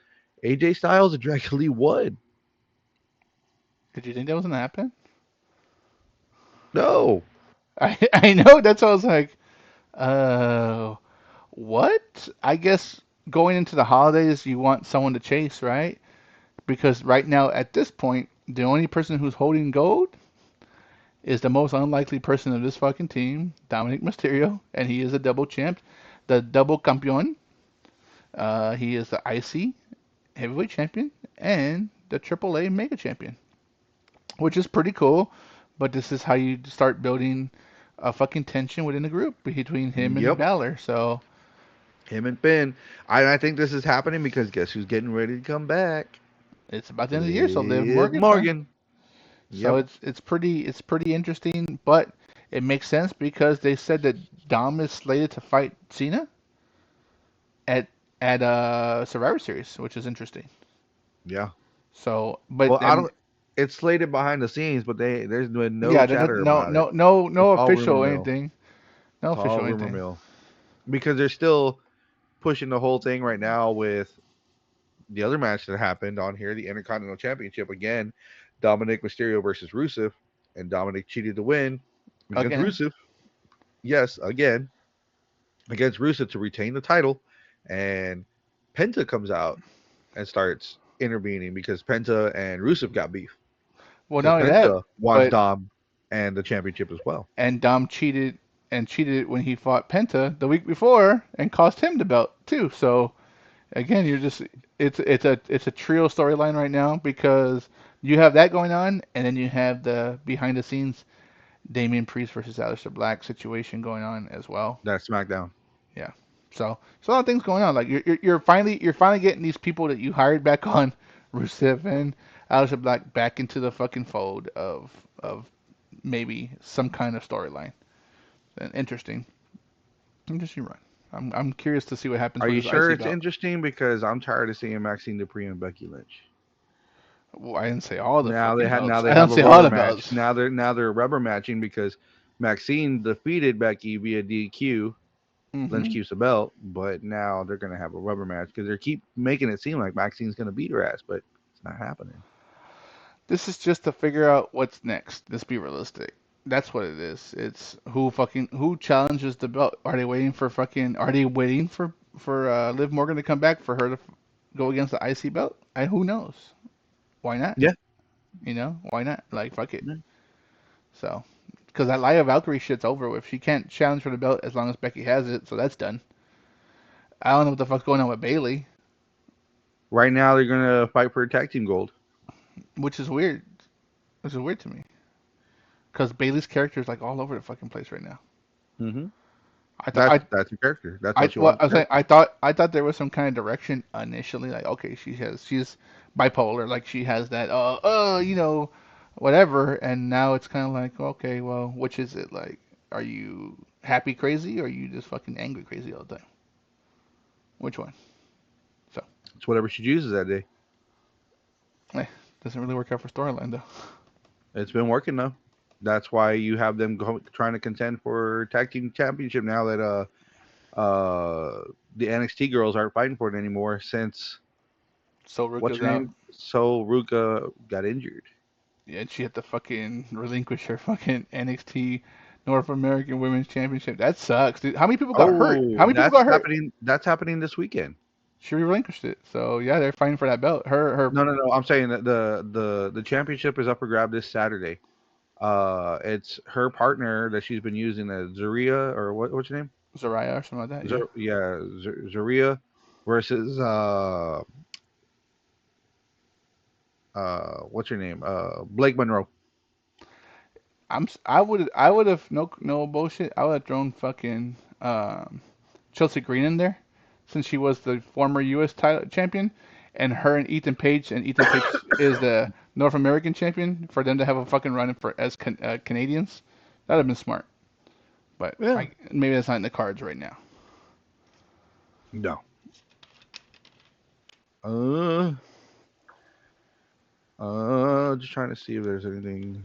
AJ Styles and Dragon Lee won.
Did you think that was gonna happen?
No.
I know. That's why I was like, uh, what? I guess going into the holidays, you want someone to chase, right? Because right now, at this point, the only person who's holding gold is the most unlikely person of this fucking team, Dominic Mysterio, and he is a double champ, the double campeon. He is the IC heavyweight champion and the AAA mega champion, which is pretty cool. But this is how you start building a fucking tension within the group between him and
Yep.
Balor. So
Him and Finn. I think this is happening because guess who's getting ready to come back?
it's about the end of the year. So Liv
Liv
Morgan, man.
Morgan.
So
Yep.
it's pretty interesting, but it makes sense because they said that Dom is slated to fight Cena at Survivor Series, which is interesting.
Yeah.
So, but
Well, I don't. It's slated behind the scenes, but there's been no
yeah,
chatter
no
about it.
no no
It's
no
all rumor
official
mill.
anything, no
It's all
official
rumor
anything.
mill because they're still pushing the whole thing right now with the other match that happened on here, the Intercontinental Championship again, Dominic Mysterio versus Rusev, and Dominic cheated to win against
Again,
Rusev. Yes, again against Rusev to retain the title, and Penta comes out and starts intervening because Penta and Rusev got beef
well,
because
not only that,
Penta wants
but
Dom and the championship as well.
and Dom cheated when he fought Penta the week before and cost him the belt too. So again, you're just it's a trio storyline right now because you have that going on, and then you have the behind the scenes Damian Priest versus Aleister Black situation going on as well.
That's SmackDown.
Yeah. So a lot of things going on. Like you're finally getting these people that you hired back on, Rusev and Aleister Black back into the fucking fold of maybe some kind of storyline. An interesting run. I'm curious to see what happens
Are
with
you
his
sure
IC
it's
belt.
interesting? Because I'm tired of seeing Maxine Dupree and Becky Lynch.
Well, I didn't say all the
Now
fucking
now
belts.
they
I
have
don't
a
say all
rubber
the
match.
belts.
Now they're rubber matching because Maxine defeated Becky via DQ. Lynch
Hmm.
keeps the belt, but now they're gonna have a rubber match because they keep making it seem like Maxine's gonna beat her ass, but it's not happening.
This is just to figure out what's next. Let's be realistic. That's what it is. It's who challenges the belt. Are they waiting for Liv Morgan to come back for her to go against the IC belt? Who knows? Why not?
Yeah.
Why not? Like fuck it.
Yeah.
So Because that Laya Valkyrie shit's over with. She can't challenge for the belt as long as Becky has it, so that's done. I don't know what the fuck's going on with Bailey,
Right now, they're gonna fight for tag team gold.
which is weird. Which is weird to me. Because Bailey's character is like all over the fucking place right now.
Hmm.
I thought
That's her character. That's what she
well,
wants.
I was saying, I thought there was some kind of direction initially, like okay, she's bipolar, like she has that whatever, and now it's kind of like okay, well, which is it? Like, are you happy crazy, or are you just fucking angry crazy all the time? Which one? So,
It's whatever she chooses that day.
eh, doesn't really work out for storyline though.
It's been working though. That's why you have them trying to contend for tag team championship now that the NXT girls aren't fighting for it anymore since
So
what's
Ruka's
her
out.
name? So Ruka got injured.
Yeah, and she had to fucking relinquish her fucking NXT North American Women's Championship. That sucks, dude. How many people got hurt? How
Oh,
many people got hurt?
That's happening this weekend.
She relinquished it. So yeah, they're fighting for that belt. Her
No, no, no. I'm saying that the championship is up for grab this Saturday. It's her partner that she's been using as Zaria or what's her name?
Zaraya or something like that. Yeah.
Yeah, Zaria versus what's her name? Blake Monroe.
I would have no bullshit. I would have thrown fucking Chelsea Green in there, since she was the former U.S. title champion, and her and Ethan Page is the North American champion. For them to have a fucking run for as Canadians, that'd have been smart. But
Yeah.
maybe that's not in the cards right now.
No. Uh, just trying to see if there's anything.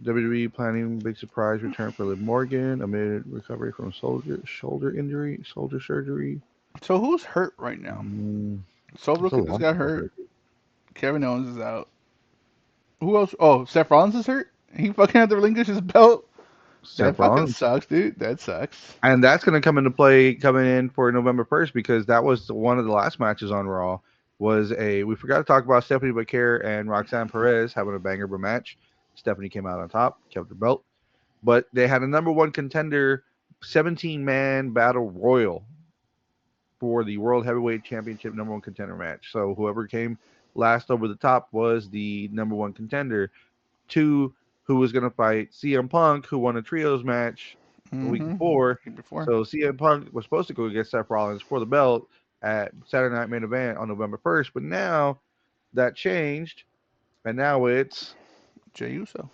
WWE planning big surprise return for Liv Morgan amid recovery from shoulder surgery.
So who's hurt right now?
Mm, it's a
Sobrook just
lot of
got
people
hurt.
hurt.
Kevin Owens is out. Who else? Oh, Seth Rollins is hurt. He fucking had to relinquish his belt. That
Seth
fucking
Rollins,
sucks, dude. That sucks.
and that's going to come into play coming in for November 1st because that was one of the last matches on Raw. Was a we forgot to talk about Stephanie Becker and Roxanne Perez having a banger of a match. Stephanie came out on top, kept her belt, but they had a number one contender, 17-man battle royal for the World Heavyweight Championship number one contender match. So whoever came last over the top was the number one contender. Two, who was going to fight CM Punk, who won a trios match the week
Mm-hmm.
before.
Before
So CM Punk was supposed to go against Seth Rollins for the belt at Saturday Night Main Event on November 1st, but now that changed, and now it's
Jey Uso,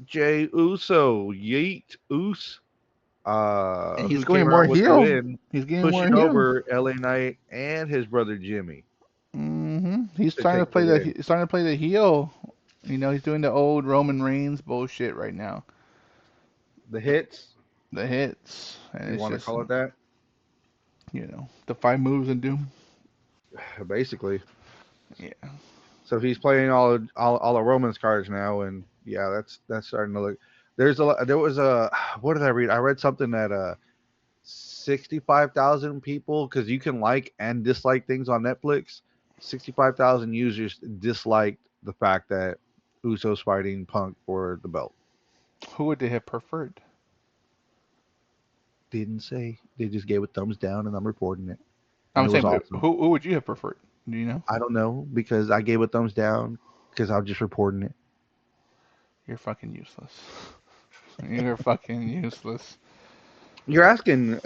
Jay Uso, Yeet Us,
and he's
who
going
came
more
out with the
heel.
win,
He's getting more
pushing
heel.
over LA Knight and his brother Jimmy
He's
to
starting to
take the
play the
win.
he's starting to play the heel. He's doing the old Roman Reigns bullshit right now.
The hits,
The hits, and
if you
it's
want to
just
call it that,
the five moves and doom.
basically.
Yeah.
So he's playing all the Romans cards now, and yeah, that's starting to look. There's a there was a what did I read? I read something that 65,000 people because you can like and dislike things on Netflix. 65,000 users disliked the fact that Usos fighting Punk for the belt.
Who would they have preferred?
Didn't say. They just gave a thumbs down, and I'm reporting it, and
I'm
it was
saying,
awesome.
who would you have preferred? Do you know?
I don't know because I gave a thumbs down because I'm just reporting it.
You're fucking useless. You're fucking useless.
You're asking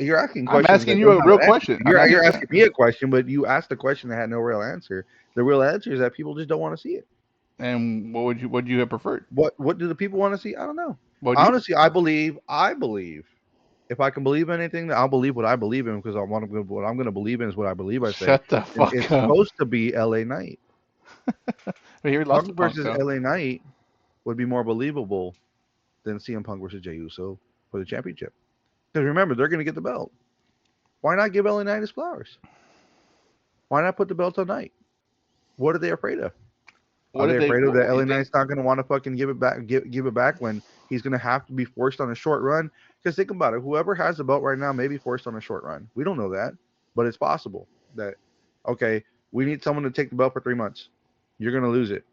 I'm
questions
asking
that
you
don't
a
have
real
an answer.
question. I'm asking.
You're asking me a question, but you asked a question that had no real answer. The real answer is that people just don't want to see it.
And what would you have preferred?
What do the people want to see? I don't know.
What do you?
Honestly, I believe if I can believe anything, I'll believe what I believe in because what I'm going to believe in is what I believe. I say,
Shut the
and
fuck
it's
up.
supposed to be L.A. Knight.
But he lost to
Punk
Punk
versus
though.
L.A. Knight would be more believable than CM Punk versus Jey Uso for the championship. Because remember, they're going to get the belt. Why not give L.A. Knight his flowers? Why not put the belt on Knight? What are they afraid of? Are
What
they
if they?
afraid of that
You
LA
think?
Knight's not going to want to fucking give it back when he's going to have to be forced on a short run? Because think about it, whoever has the belt right now may be forced on a short run. We don't know that, but it's possible that okay, we need someone to take the belt for 3 months. You're going to lose it,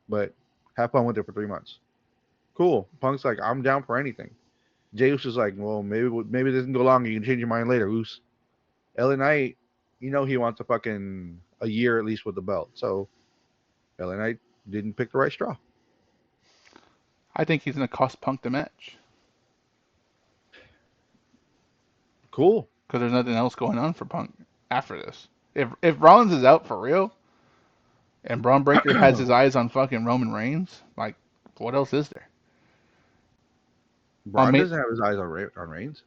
but have fun with it for 3 months. Cool. Punk's like, I'm down for anything. Jey Uso's like, well, maybe this can go longer. You can change your mind later, Us. LA Knight, he wants a year at least with the belt. So LA Knight didn't pick the right straw.
I think he's gonna cost Punk the match
Cool.
because there's nothing else going on for Punk after this. If Rollins is out for real and Braun Breaker has his eyes on fucking Roman Reigns, like what else is there? On
Braun
main,
doesn't have his eyes on Reigns.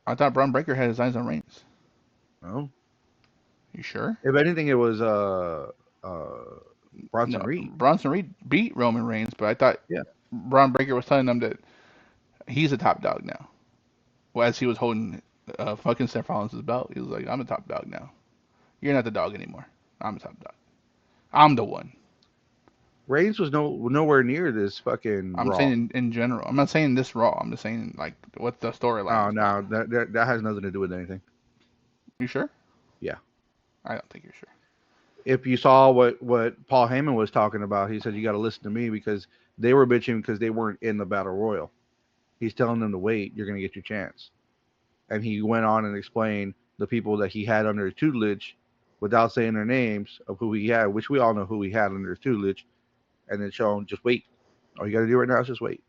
I thought Braun Breaker had his eyes on Reigns.
No.
You sure?
If anything, it was Bronson
No,
Reed.
Bronson Reed beat Roman Reigns, but I thought
Yeah.
Braun Breaker was telling them that he's a top dog now. Well, as he was holding fucking Seth Rollins' belt, he was like, "I'm a top dog now. You're not the dog anymore. I'm a top dog. I'm the one."
Reigns was nowhere near this fucking
I'm
Raw.
saying in general. I'm not saying this Raw. I'm just saying like what the storyline
Oh
was going
no,
on.
that has nothing to do with anything.
You sure?
Yeah.
I don't think you're sure.
If you saw what Paul Heyman was talking about, he said you got to listen to me because they were bitching because they weren't in the battle royal. He's telling them to wait. You're gonna get your chance. And he went on and explained the people that he had under his tutelage, without saying their names of who he had, which we all know who he had under his tutelage, and then show him just wait. All you got to do right now is just wait.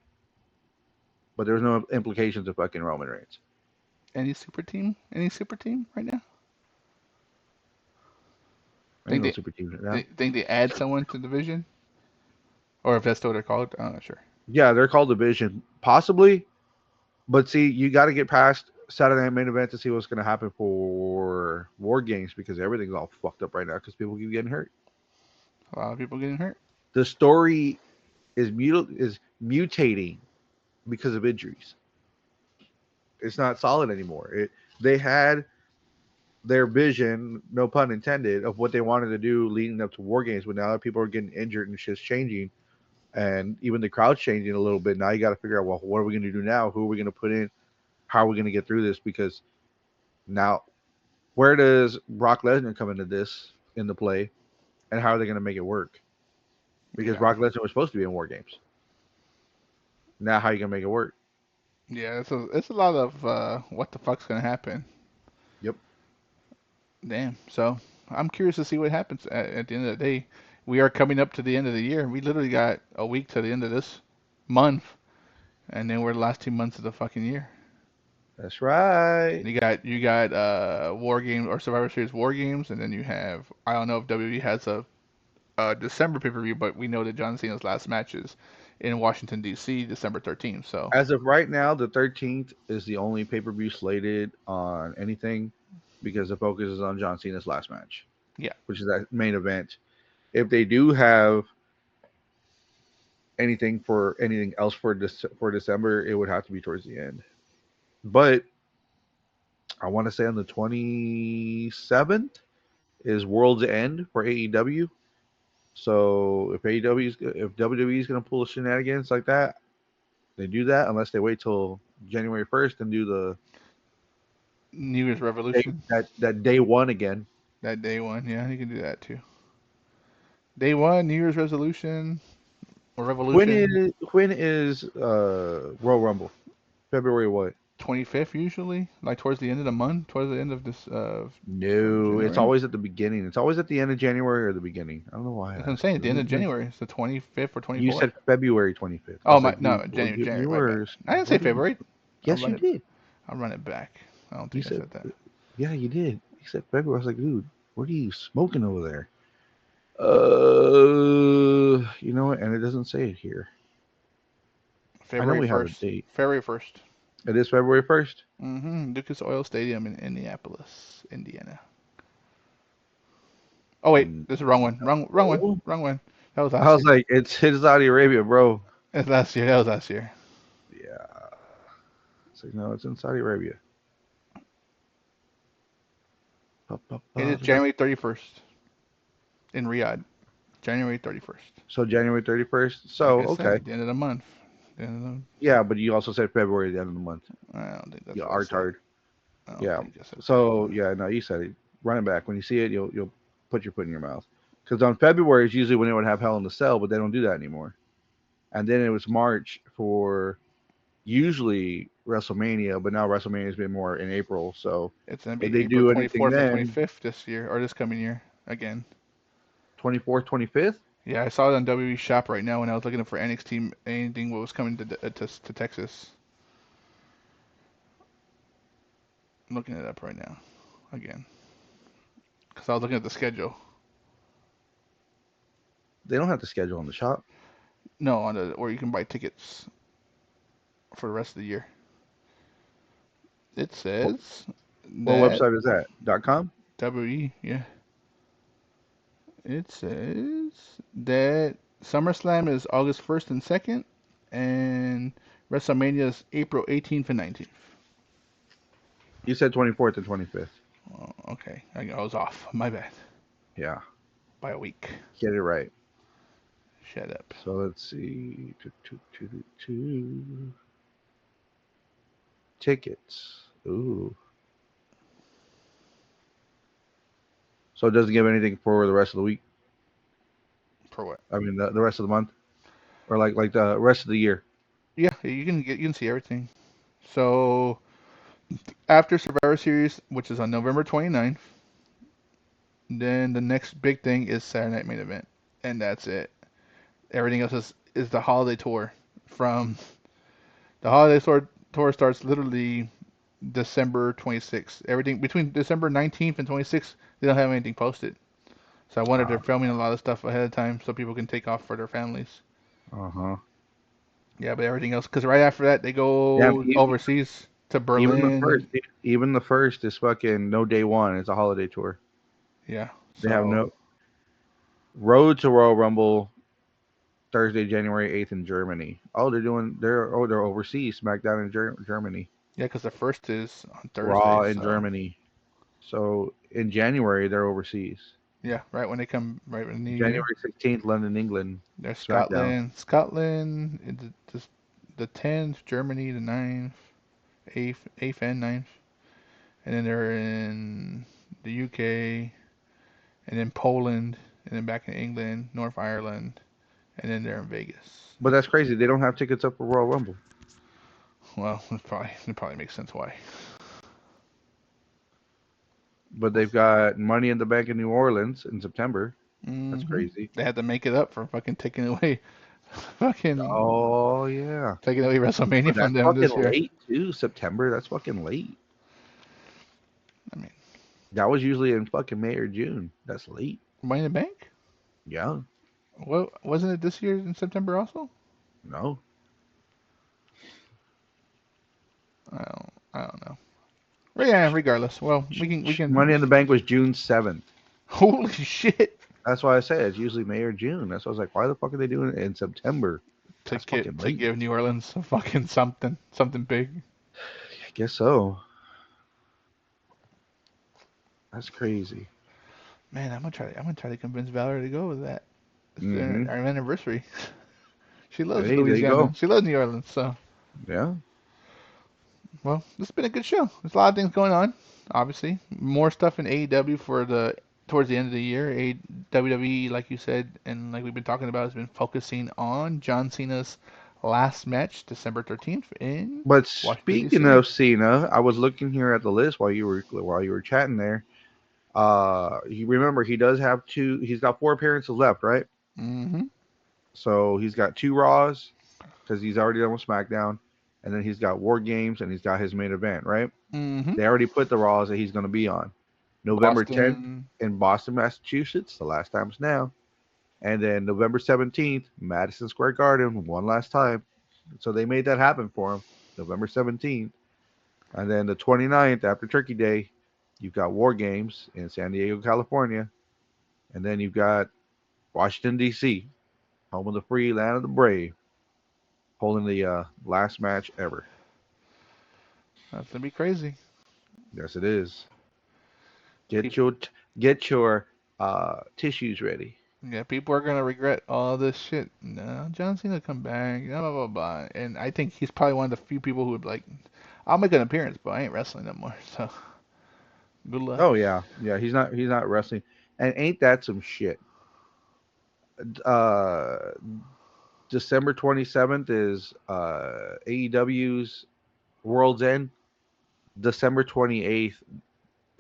But there's no implications of fucking Roman Reigns.
Any super team? Any super team right now?
Ain't
Think
no
they
super team right now.
think they add someone to the division, or if that's what they're called? I'm not sure.
Yeah, they're called division, possibly. But see, you got to get past Saturday Night Main Event to see what's going to happen for War Games because everything's all fucked up right now because people keep getting hurt.
A lot of people getting hurt.
The story is mutating because of injuries. It's not solid anymore. They had their vision, no pun intended, of what they wanted to do leading up to War Games, but now that people are getting injured and shit's changing, and even the crowd's changing a little bit. Now you got to figure out, well, what are we going to do now? Who are we going to put in? How are we going to get through this? Because now, where does Brock Lesnar come into play, and how are they going to make it work? Because
Yeah,
Brock Lesnar was supposed to be in War Games. Now, how are you going to make it work?
yeah. It's a lot of what the fuck's gonna happen.
Yep,
Damn. So I'm curious to see what happens at the end of the day. We are coming up to the end of the year. We literally got a week to the end of this month, and then we're the last 2 months of the fucking year.
that's right.
You got War Games or Survivor Series War Games, and then you have I don't know if WWE has a December pay-per-view, but we know that John Cena's last match is in Washington D.C. December 13th. So
As of right now, the 13th is the only pay per view slated on anything because the focus is on John Cena's last match,
yeah,
which is that main event. If they do have anything else for December, it would have to be towards the end. But I want to say on the 27th is World's End for AEW. So if WWE is going to pull shenanigans like that, they do that unless they wait till January 1st and do the
New Year's Revolution,
that day one again.
that day one. Yeah, you can do that too. Day one, New Year's resolution or
When
revolution.
is Royal Rumble? February what?
25th usually, like towards the end of the month, towards the end of this of
No, it's
January.
always at the beginning. It's always at the end of January or the beginning. I don't know why
That's
I
what I'm
asked.
saying. At the end of January, it's the 25th or
You
24th.
said February 25th. I
Oh
was
my,
like, dude,
no, January, January.
you
My bad.
were.
I didn't say
What are you?
February. I'll
Yes,
run
you
it.
did.
I'll run it back. I don't
You
think I
said,
said that.
yeah, you did. You said February. I was like, dude, what are you smoking over there? You know what? And it doesn't say it here. I know
February
we have a
1st.
date.
February 1st.
It is February 1st.
Lucas Oil Stadium in Indianapolis, Indiana. Oh wait, this is the wrong one. Wrong one.
No.
Wrong one. That was
I
last
was
year.
like, it's Saudi Arabia, bro.
That's last year. That was last year.
Yeah. It's like, no, it's in Saudi Arabia.
It is January 31st in Riyadh. January 31st.
So January 31st.
Like
So
I said,
okay.
at the end of the month. The end of
Yeah, but you also said February at the end of the month.
I don't think that's
Yeah,
what I said.
artard.
I don't
Yeah.
think I said
So
February.
yeah, no, you said it. Run it back. When you see it, you'll put your foot in your mouth. Because on February is usually when they would have Hell in the Cell, but they don't do that anymore. and then it was March for usually WrestleMania, but now WrestleMania's been more in April. So
It's gonna
if
be
they
April
do anything
24th and
then,
25th this year, or this coming year again.
24th, 25th.
Yeah, I saw it on WWE Shop right now when I was looking for NXT anything what was coming to Texas. I'm looking it up right now again because I was looking at the schedule.
They don't have to schedule in the shop.
No, on the where you can buy tickets for the rest of the year. It
What,
says
what
that
website is that? .com.
WWE, yeah. It says that SummerSlam is August 1st and 2nd, and WrestleMania is April 18th and 19th.
You said 24th and 25th.
Oh, okay, I was off. My bad.
Yeah,
By a week.
get it right.
Shut up.
So let's see. Tickets. Ooh. So it doesn't give anything for the rest of the week.
For what?
I mean, the rest of the month, or like the rest of the year.
Yeah, you can see everything. So after Survivor Series, which is on November 29th, then the next big thing is Saturday Night Main Event, and that's it. Everything else is the holiday tour. From the holiday tour starts literally December 26th. Everything between December 19th and 26th, they don't have anything posted. So I wonder if they're
Uh
filming a lot of stuff ahead of time so people can take off for their families.
huh.
Yeah, but everything else, because right after that they
Yeah,
go overseas to
even the
Berlin
first,
and
even the first is fucking no day one. It's a holiday tour.
yeah.
They have
So
no road to Royal Rumble Thursday, January 8th in Germany. Oh, they're overseas. SmackDown in Germany.
yeah, because the first is on Thursday.
Raw in
So
Germany. So in January they're overseas.
yeah, right when they come, right when the New Year,
January 16th, London, England.
there's
SmackDown.
Scotland, the 10th, Germany the 9th, 8th and 9th, and then they're in the UK, and then Poland, and then back in England, North Ireland, and then they're in Vegas.
But that's crazy. They don't have tickets up for Royal Rumble.
Well, it probably makes sense why.
But they've got Money in the Bank in New Orleans in September. That's
Hmm.
crazy.
They had to make it up for fucking taking away, fucking
Oh yeah.
taking away WrestleMania
But
from
that's
them
fucking
this year.
late too. September. That's fucking late.
I mean,
That was usually in fucking May or June. That's late.
Money in the Bank?
Yeah.
Well, wasn't it this year in September also?
No.
I don't know. But yeah, regardless. Well, we can.
Money in the Bank was June 7th.
Holy shit!
That's why I say it's usually May or June. That's why I was like, why the fuck are they doing it in September? That's fucking
To
late.
give New Orleans a fucking something big.
I guess so. That's crazy.
Man, I'm gonna try to convince Valerie to go with that. It's
Mm-hmm.
our anniversary. She loves
Hey, there you
Louisiana.
go.
She loves New Orleans. So,
Yeah.
well, this has been a good show. There's a lot of things going on. Obviously, more stuff in AEW for the towards the end of the year. WWE, like you said, and like we've been talking about, has been focusing on John Cena's last match, December 13th in
But
Washington
speaking
D.C.
of Cena, I was looking here at the list while you were chatting there. You remember he does have two. He's got four appearances left, right?
Mm-hmm.
So he's got two Raws because he's already done with SmackDown, and then he's got War Games and he's got his main event, right?
Mm-hmm.
They already put the Raws that he's going to be on. November 10th
Boston.
in Boston, Massachusetts. The last time's now. And then November 17th, Madison Square Garden, one last time. So they made that happen for him. November 17th. And then the 29th, after Turkey Day, you've got War Games in San Diego, California. And then you've got Washington, D.C., home of the free, land of the brave, holding the last match ever.
That's gonna be crazy.
Yes, it is. Get
People,
your get your tissues ready.
yeah, people are gonna regret all this shit. No, John Cena come back. Blah blah blah blah. And I think he's probably one of the few people who would like, I'll make an appearance, but I ain't wrestling no more. So good luck.
Oh yeah, yeah. He's not wrestling. And ain't that some shit? Uh, December 27th is AEW's World's End. December 28th,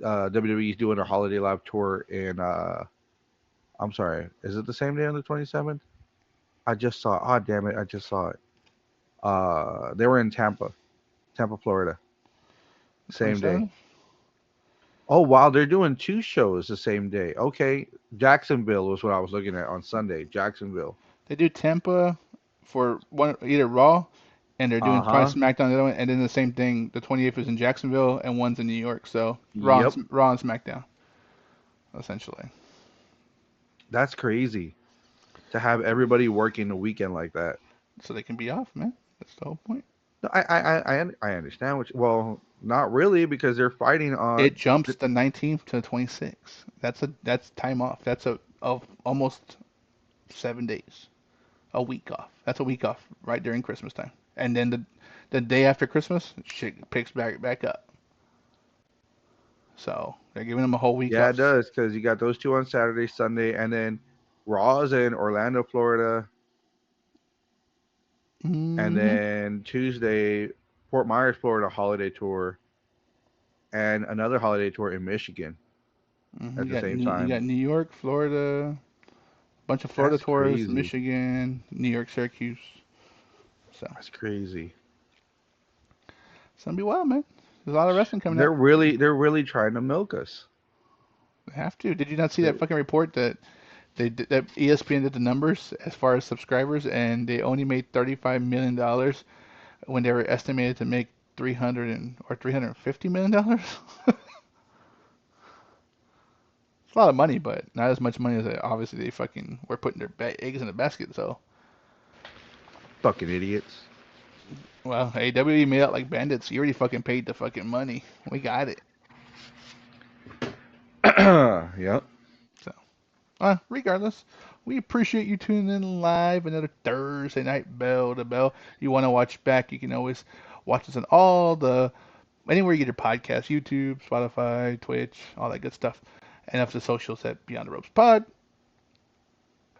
WWE is doing a holiday live tour in. I'm sorry, is it the same day on the 27th? I just saw. Oh damn it! I just saw it. They were in Tampa, Florida, same day.
27th.
Oh wow, they're doing two shows the same day. Okay, Jacksonville was what I was looking at on Sunday. Jacksonville.
They do Tampa for one either Raw, and they're
Uh
doing probably
huh.
SmackDown the other one, and then the same thing. The 28th is in Jacksonville, and one's in New York. So
Yep,
Raw and SmackDown essentially.
that's crazy to have everybody working a weekend like that.
So they can be off, man. That's the whole point.
No, I understand what. Well, not really because they're fighting on.
It jumps the 19th to the 26th. That's time off. That's a of almost 7 days. A week off. That's a week off right during Christmas time. And then the day after Christmas, shit picks back up. So they're giving them a whole week
Yeah, it
off.
does because you got those two on Saturday, Sunday, and then Raw's in Orlando, Florida, and
Mm-hmm.
then Tuesday, Fort Myers, Florida holiday tour, and another holiday tour in Michigan
Mm-hmm.
at the same
You got
time.
New York, Florida, bunch of Florida
That's
tours,
crazy.
Michigan, New York, Syracuse. So
That's crazy.
it's gonna be wild, man. There's a lot of wrestling coming
They're
up.
really trying to milk us.
They have to. Did you not see
They,
that fucking report that that ESPN did the numbers as far as subscribers, and they only made $35 million when they were estimated to make 350 million dollars. It's a lot of money, but not as much money as obviously they fucking were putting their eggs in the basket. So,
fucking idiots.
well, hey, WWE made out like bandits. You already fucking paid the fucking money. We got it.
Yep.
So, regardless, we appreciate you tuning in live another Thursday night, bell to bell. You want to watch back, you can always watch us on all the anywhere you get your podcast, YouTube, Spotify, Twitch, all that good stuff. And up to socials at Beyond the Ropes Pod.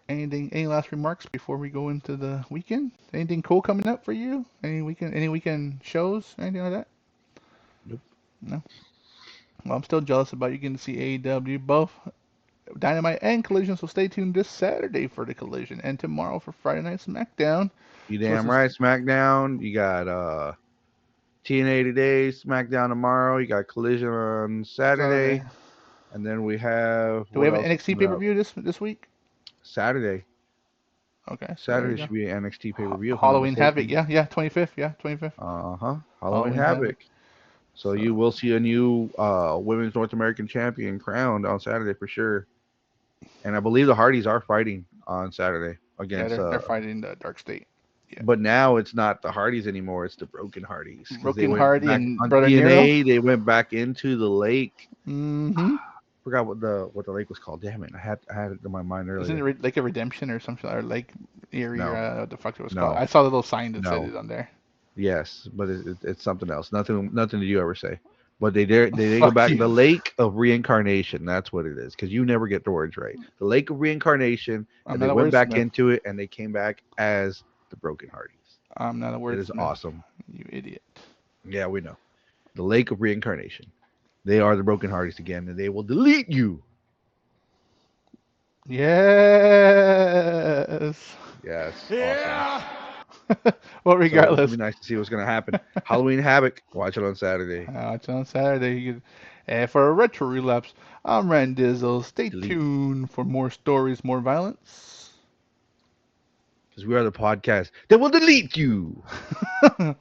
Any last remarks before we go into the weekend? Anything cool coming up for you? Any weekend shows? Anything like that?
Nope.
No. Well, I'm still jealous about you getting to see AEW both Dynamite and Collision. So stay tuned this Saturday for the Collision and tomorrow for Friday Night SmackDown.
You
So this
damn
is
right. SmackDown. You got TNA today, SmackDown tomorrow. You got Collision on
Saturday.
Saturday, and then we have
Do we
what
have an
else is
NXT
coming
pay per
up?
view this week?
Saturday.
Okay, so there you
Saturday
go.
should be an NXT pay per view if I'm not
Halloween Havoc.
mistaken.
Yeah, 25th. Yeah, 25th.
Halloween
Halloween Havoc.
Havoc. So you
So
will see a new women's North American champion crowned on Saturday for sure. And I believe the Hardys are fighting on Saturday
yeah,
against
they're fighting the Dark State. Yeah.
but now it's not the Hardys anymore, it's the Broken Hardys because they
Broken
went
Hardy
back
and
on
Brother Nero.
TNA, they went back into the lake.
Mm-hmm.
Forgot what the lake was called. Damn it. I had it in my mind
Isn't it
earlier.
Lake of Redemption or something or Lake Erie or
No.
what the fuck it was called?
No.
I saw the little sign that said
No.
it on there.
Yes, but it's something else. Nothing did you ever say. But they go
Fuck
back
you.
the lake of reincarnation. That's what it is because you never get the words right. The lake of reincarnation,
I'm
and they
not a
went back
wordsmith.
into it, and they came back as the Broken Hardys.
I'm not a
It is
wordsmith.
awesome.
You idiot.
Yeah, we know the lake of reincarnation. They are the Broken Hardys again, and they will delete you.
Yes.
Yes, awesome.
Yeah. Well,
So it'll be
regardless,
nice to see what's gonna happen. Halloween Havoc. Watch it on Saturday.
it's on Saturday. And for a retro relapse, I'm Rand Dizzle. Stay
Delete
tuned for more stories, more violence.
because we are the podcast that will delete you.
Woo!